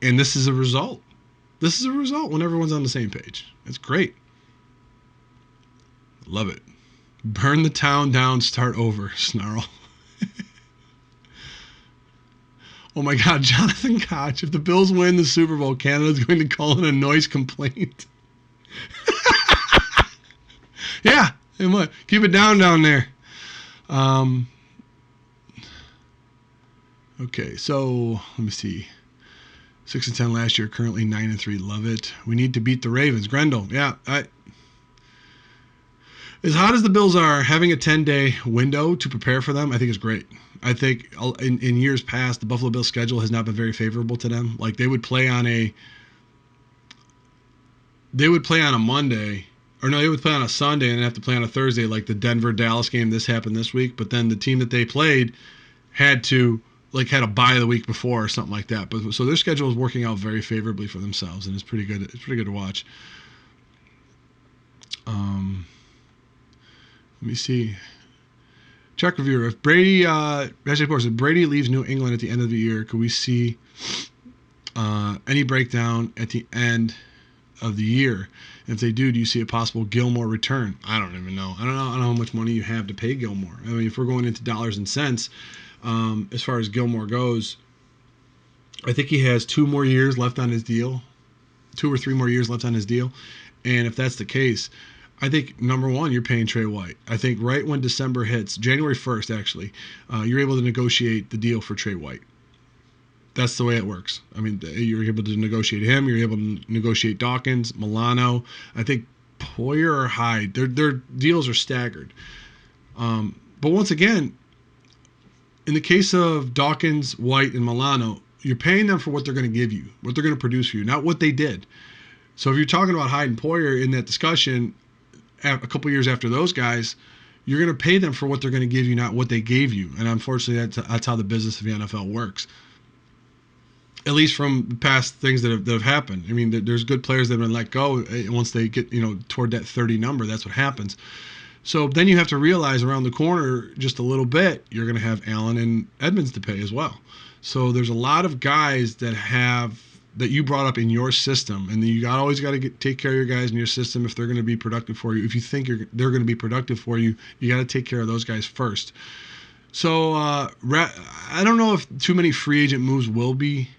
and this is a result. This is a result when everyone's on the same page. It's great. Love it. Burn the town down, start over, Snarl. Oh my God, Jonathan Koch, if the Bills win the Super Bowl, Canada's going to call it a noise complaint. Yeah, it might. Keep it down there. Okay, so let me see. 6-10 last year, currently 9-3. Love it. We need to beat the Ravens. Grendel, yeah. As hot as the Bills are, having a 10-day window to prepare for them, I think is great. I think in years past, the Buffalo Bills schedule has not been very favorable to them. Like they would play on a they would play on a Monday, or no, they would play on a Sunday and have to play on a Thursday, like the Denver-Dallas game. This happened this week, but then the team that they played had a bye the week before or something like that. But so their schedule is working out very favorably for themselves, and it's pretty good. It's pretty good to watch. Let me see. Check reviewer. If Brady, if Brady leaves New England at the end of the year, could we see any breakdown at the end of the year? If they do you see a possible Gilmore return? I don't even know. I don't know how much money you have to pay Gilmore. I mean, if we're going into dollars and cents, as far as Gilmore goes, I think he has 2 more years left on his deal, 2 or 3 more years left on his deal. And if that's the case, I think, number one, you're paying Trey White. I think right when December hits, January 1st, actually, you're able to negotiate the deal for Trey White. That's the way it works. I mean, you're able to negotiate him. You're able to negotiate Dawkins, Milano. I think Poyer or Hyde. Their deals are staggered. But once again, in the case of Dawkins, White, and Milano, you're paying them for what they're going to give you, what they're going to produce for you, not what they did. So if you're talking about Hyde and Poyer in that discussion, a couple years after those guys, you're going to pay them for what they're going to give you, not what they gave you. And unfortunately, that's how the business of the NFL works. At least from past things that have happened. I mean, there's good players that have been let go once they get toward that 30 number. That's what happens. So then you have to realize around the corner just a little bit, you're going to have Allen and Edmonds to pay as well. So there's a lot of guys that you brought up in your system, and you always got to take care of your guys in your system if they're going to be productive for you. If you think they're going to be productive for you, you got to take care of those guys first. So I don't know if too many free agent moves will be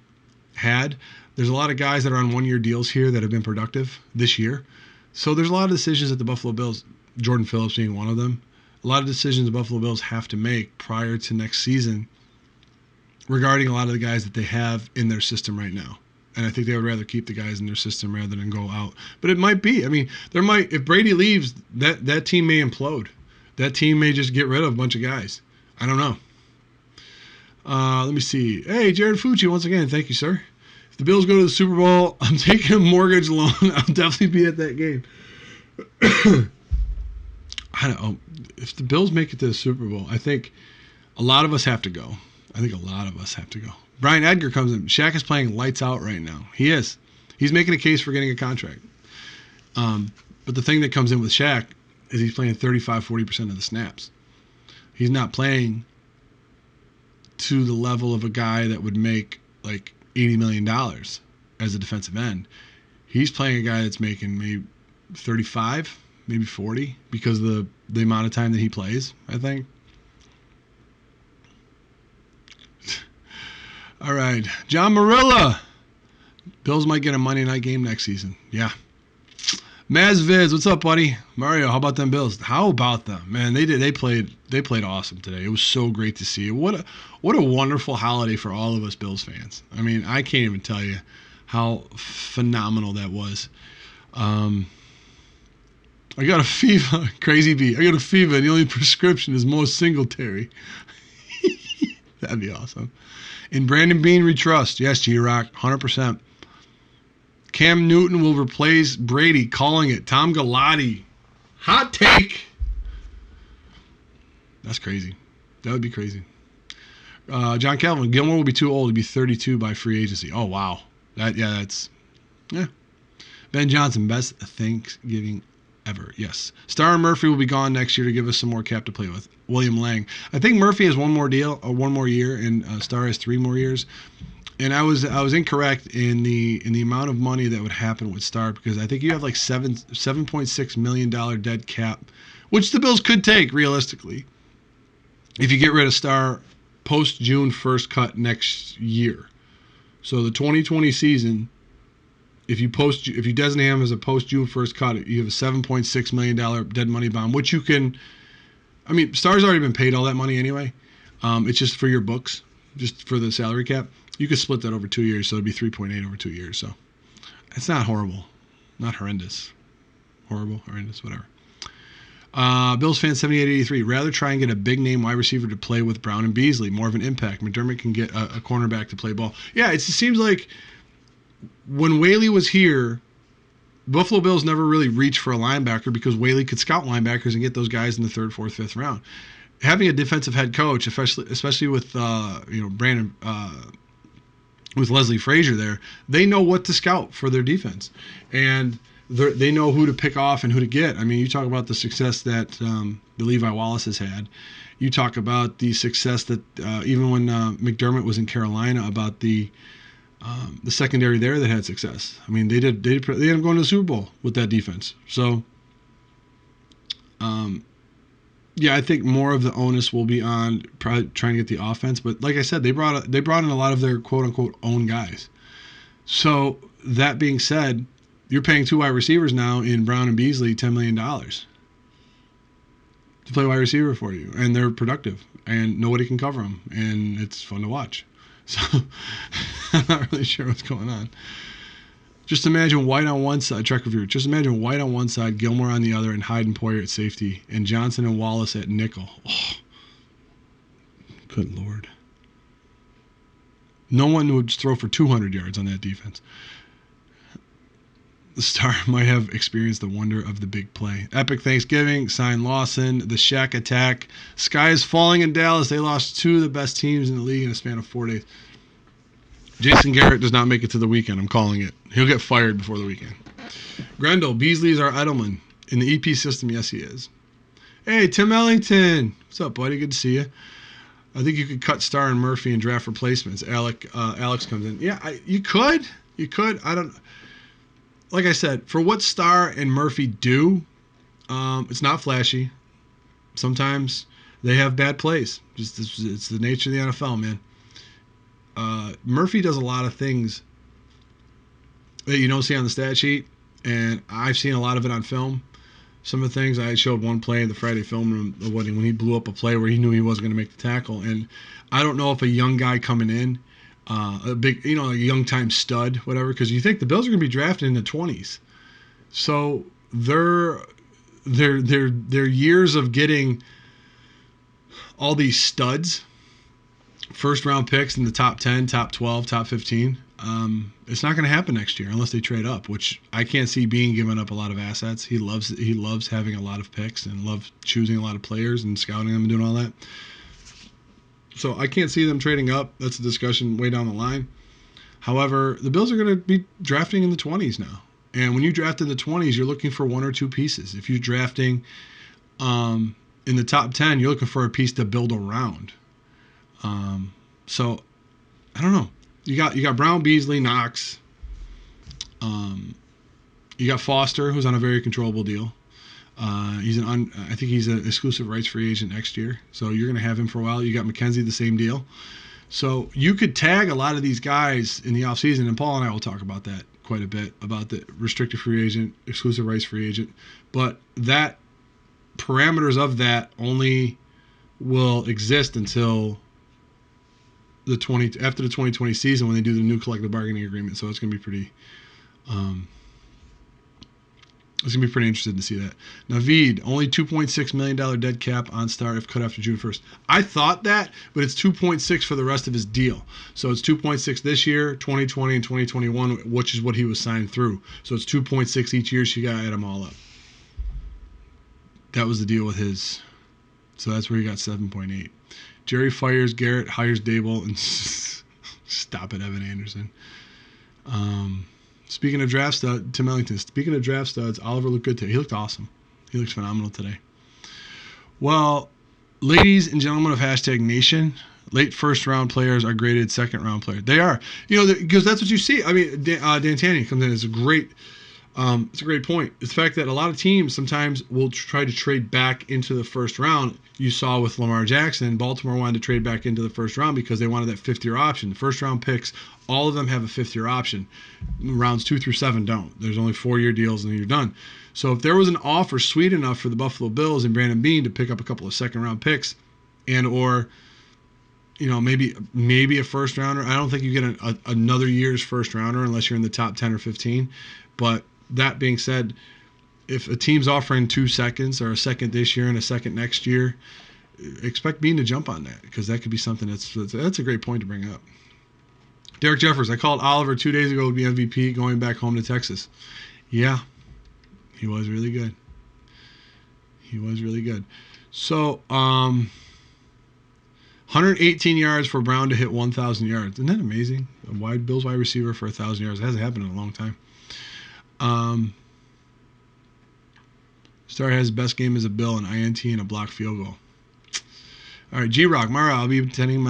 had. There's a lot of guys that are on 1-year deals here that have been productive this year. So there's a lot of decisions that the Buffalo Bills, Jordan Phillips being one of them, a lot of decisions the Buffalo Bills have to make prior to next season regarding a lot of the guys that they have in their system right now. And I think they would rather keep the guys in their system rather than go out. But it might be. I mean, if Brady leaves, that team may implode. That team may just get rid of a bunch of guys. I don't know. Let me see. Hey, Jared Fucci, once again, thank you, sir. If the Bills go to the Super Bowl, I'm taking a mortgage loan. I'll definitely be at that game. I don't know. If the Bills make it to the Super Bowl, I think a lot of us have to go. Brian Edgar comes in. Shaq is playing lights out right now. He is. He's making a case for getting a contract. But the thing that comes in with Shaq is he's playing 35-40% of the snaps. He's not playing to the level of a guy that would make like $80 million as a defensive end. He's playing a guy that's making maybe 35, maybe 40 because of the amount of time that he plays, I think. All right. John Marilla. Bills might get a Monday night game next season. Yeah. Maz Viz, what's up, buddy? Mario, how about them Bills? How about them? Man, they played awesome today. It was so great to see. What a wonderful holiday for all of us Bills fans. I mean, I can't even tell you how phenomenal that was. I got a fever, crazy bee. I got a fever, and the only prescription is more Singletary. That'd be awesome. In Brandon Bean, we trust. Yes, G-Rock, 100%. Cam Newton will replace Brady, calling it. Tom Galati. Hot take. That's crazy. That would be crazy. John Calvin, Gilmore will be too old to be 32 by free agency. Oh, wow. Yeah. Ben Johnson, best Thanksgiving ever. Yes. Starr and Murphy will be gone next year to give us some more cap to play with. William Lang. I think Murphy has one more year, and Starr has 3 more years. And I was incorrect in the amount of money that would happen with Starr, because I think you have like $7.6 million dead cap, which the Bills could take realistically if you get rid of Starr post June 1st cut next year. So the 2020 season, if you designate him as a post June 1st cut, you have a $7.6 million dead money bomb, which you can. I mean, Starr's already been paid all that money anyway. It's just for your books, just for the salary cap. You could split that over 2 years, so it'd be 3.8 over 2 years. So it's not horrible, not horrendous. Horrible, horrendous, whatever. Bills fan 7883. Rather try and get a big name wide receiver to play with Brown and Beasley. More of an impact. McDermott can get a cornerback to play ball. Yeah, it seems like when Whaley was here, Buffalo Bills never really reached for a linebacker because Whaley could scout linebackers and get those guys in the 3rd, 4th, 5th round. Having a defensive head coach, especially with Brandon with Leslie Frazier there, they know what to scout for their defense, and they know who to pick off and who to get. I mean, you talk about the success that the Levi Wallace has had. You talk about the success that even when McDermott was in Carolina, about the secondary there that had success. I mean, they ended up going to the Super Bowl with that defense. So, I think more of the onus will be on probably trying to get the offense. But like I said, they brought in a lot of their quote unquote own guys. So that being said, you're paying 2 wide receivers now in Brown and Beasley $10 million to play wide receiver for you, and they're productive, and nobody can cover them, and it's fun to watch. So I'm not really sure what's going on. Just imagine White on one side, Trek Review. Just imagine White on one side, Gilmore on the other, and Hyde and Poyer at safety, and Johnson and Wallace at nickel. Oh, good Lord. No one would throw for 200 yards on that defense. The Star might have experienced the wonder of the big play. Epic Thanksgiving, sign Lawson, the Shaq attack. Sky is falling in Dallas. They lost 2 of the best teams in the league in a span of 4 days. Jason Garrett does not make it to the weekend. I'm calling it. He'll get fired before the weekend. Grendel, Beasley is our Edelman. In the EP system, yes, he is. Hey, Tim Ellington. What's up, buddy? Good to see you. I think you could cut Starr and Murphy and draft replacements. Alex comes in. Yeah, you could. You could. I don't... Like I said, for what Starr and Murphy do, it's not flashy. Sometimes they have bad plays. It's the nature of the NFL, man. Murphy does a lot of things that you don't see on the stat sheet, and I've seen a lot of it on film. Some of the things, I showed one play in the Friday film room when he blew up a play where he knew he wasn't going to make the tackle, and I don't know if a young guy coming in, a big, a young time stud, whatever, because you think the Bills are going to be drafted in the 20s. So their years of getting all these studs, first round picks in the top 10, top 12, top 15, it's not going to happen next year unless they trade up, which I can't see Bean giving up a lot of assets. He loves having a lot of picks and loves choosing a lot of players and scouting them and doing all that. So I can't see them trading up. That's a discussion way down the line. However, the Bills are going to be drafting in the 20s now. And when you draft in the 20s, you're looking for 1 or 2 pieces. If you're drafting in the top 10, you're looking for a piece to build around. So I don't know. You got Brown, Beasley, Knox. You got Foster, who's on a very controllable deal. I think he's an exclusive rights free agent next year. So you're going to have him for a while. You got McKenzie, the same deal. So you could tag a lot of these guys in the offseason, and Paul and I will talk about that quite a bit, about the restricted free agent, exclusive rights free agent. But that parameters of that only will exist until after the 2020 season when they do the new collective bargaining agreement. So it's going to be pretty interesting to see that. Naveed, only $2.6 million dead cap on Star if cut after June 1st. I thought that, but it's 2.6 for the rest of his deal. So it's 2.6 this year, 2020 and 2021, which is what he was signed through. So it's 2.6 each year, so you got to add them all up. That was the deal with his. So that's where he got 7.8. Jerry fires Garrett, hires Dable, and stop it, Evan Anderson. Speaking of draft studs, Tim Ellington. Speaking of draft studs, Oliver looked good today. He looked awesome. He looks phenomenal today. Well, ladies and gentlemen of Hashtag Nation, late first round players are graded second round players. They are, because that's what you see. I mean, D'Antoni comes in. It's a great point. It's the fact that a lot of teams sometimes will try to trade back into the first round. You saw with Lamar Jackson, Baltimore wanted to trade back into the first round because they wanted that 5th-year option. The first round picks, all of them have a 5th-year option. Rounds 2 through 7 don't. There's only 4-year deals and then you're done. So if there was an offer sweet enough for the Buffalo Bills and Brandon Beane to pick up a couple of second-round picks and or maybe a first rounder, I don't think you get another year's first rounder unless you're in the top 10 or 15. But that being said, if a team's offering 2 seconds or a second this year and a second next year, expect Bean to jump on that because that could be something that's a great point to bring up. Derek Jeffers, I called Oliver 2 days ago would be MVP going back home to Texas. Yeah, He was really good. He was really good. So, 118 yards for Brown to hit 1,000 yards. Isn't that amazing? Bills wide receiver for 1,000 yards. It hasn't happened in a long time. Star has his best game as a Bill, an INT, and a blocked field goal. All right, G-Rock, Mara, I'll be attending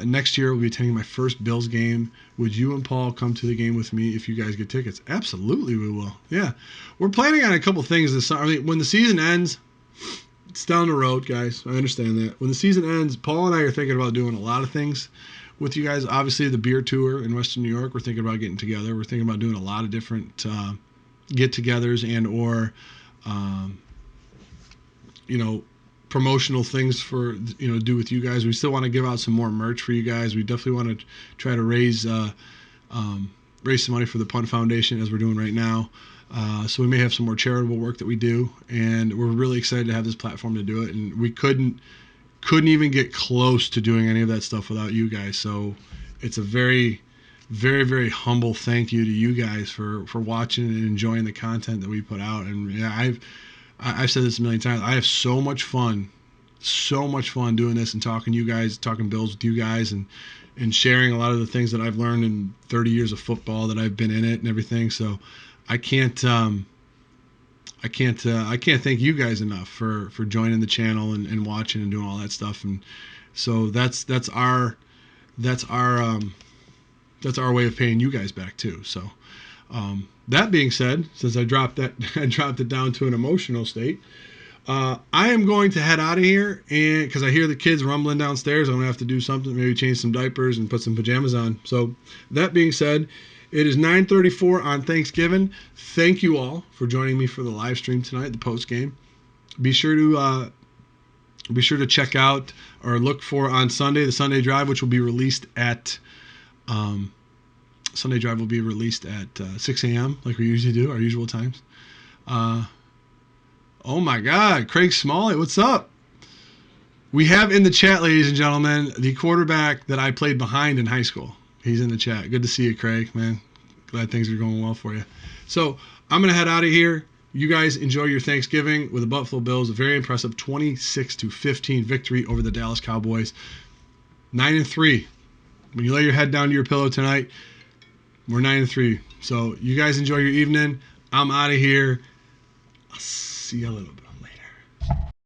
next year, we'll be attending my first Bills game. Would you and Paul come to the game with me if you guys get tickets? Absolutely, we will. Yeah. We're planning on a couple things this summer. I mean, when the season ends, it's down the road, guys. I understand that. When the season ends, Paul and I are thinking about doing a lot of things with you guys. Obviously, the beer tour in Western New York, we're thinking about getting together. We're thinking about doing a lot of different get-togethers and or, promotional things for do with you guys. We still want to give out some more merch for you guys. We definitely want to try to raise some money for the Punt Foundation as we're doing right now. So we may have some more charitable work that we do, and we're really excited to have this platform to do it. And we couldn't even get close to doing any of that stuff without you guys. So it's a very, very, very humble thank you to you guys for watching and enjoying the content that we put out. And yeah, I've said this a million times. I have so much fun doing this and talking Bills with you guys and sharing a lot of the things that I've learned in 30 years of football that I've been in it and everything. So I can't thank you guys enough for joining the channel and watching and doing all that stuff. And so that's our way of paying you guys back too. So that being said, since I dropped it down to an emotional state, I am going to head out of here, and because I hear the kids rumbling downstairs, I'm gonna have to do something, maybe change some diapers and put some pajamas on. So that being said, it is 9:34 on Thanksgiving. Thank you all for joining me for the live stream tonight, the post game. Be sure to check out or look for on Sunday the Sunday Drive, which will be released at 6 a.m. like we usually do, our usual times. Oh my God, Craig Smalley, what's up? We have in the chat, ladies and gentlemen, the quarterback that I played behind in high school. He's in the chat. Good to see you, Craig, man. Glad things are going well for you. So I'm going to head out of here. You guys enjoy your Thanksgiving with the Buffalo Bills. A very impressive 26-15 victory over the Dallas Cowboys. 9-3. When you lay your head down to your pillow tonight, we're 9-3. So you guys enjoy your evening. I'm out of here. I'll see you a little bit.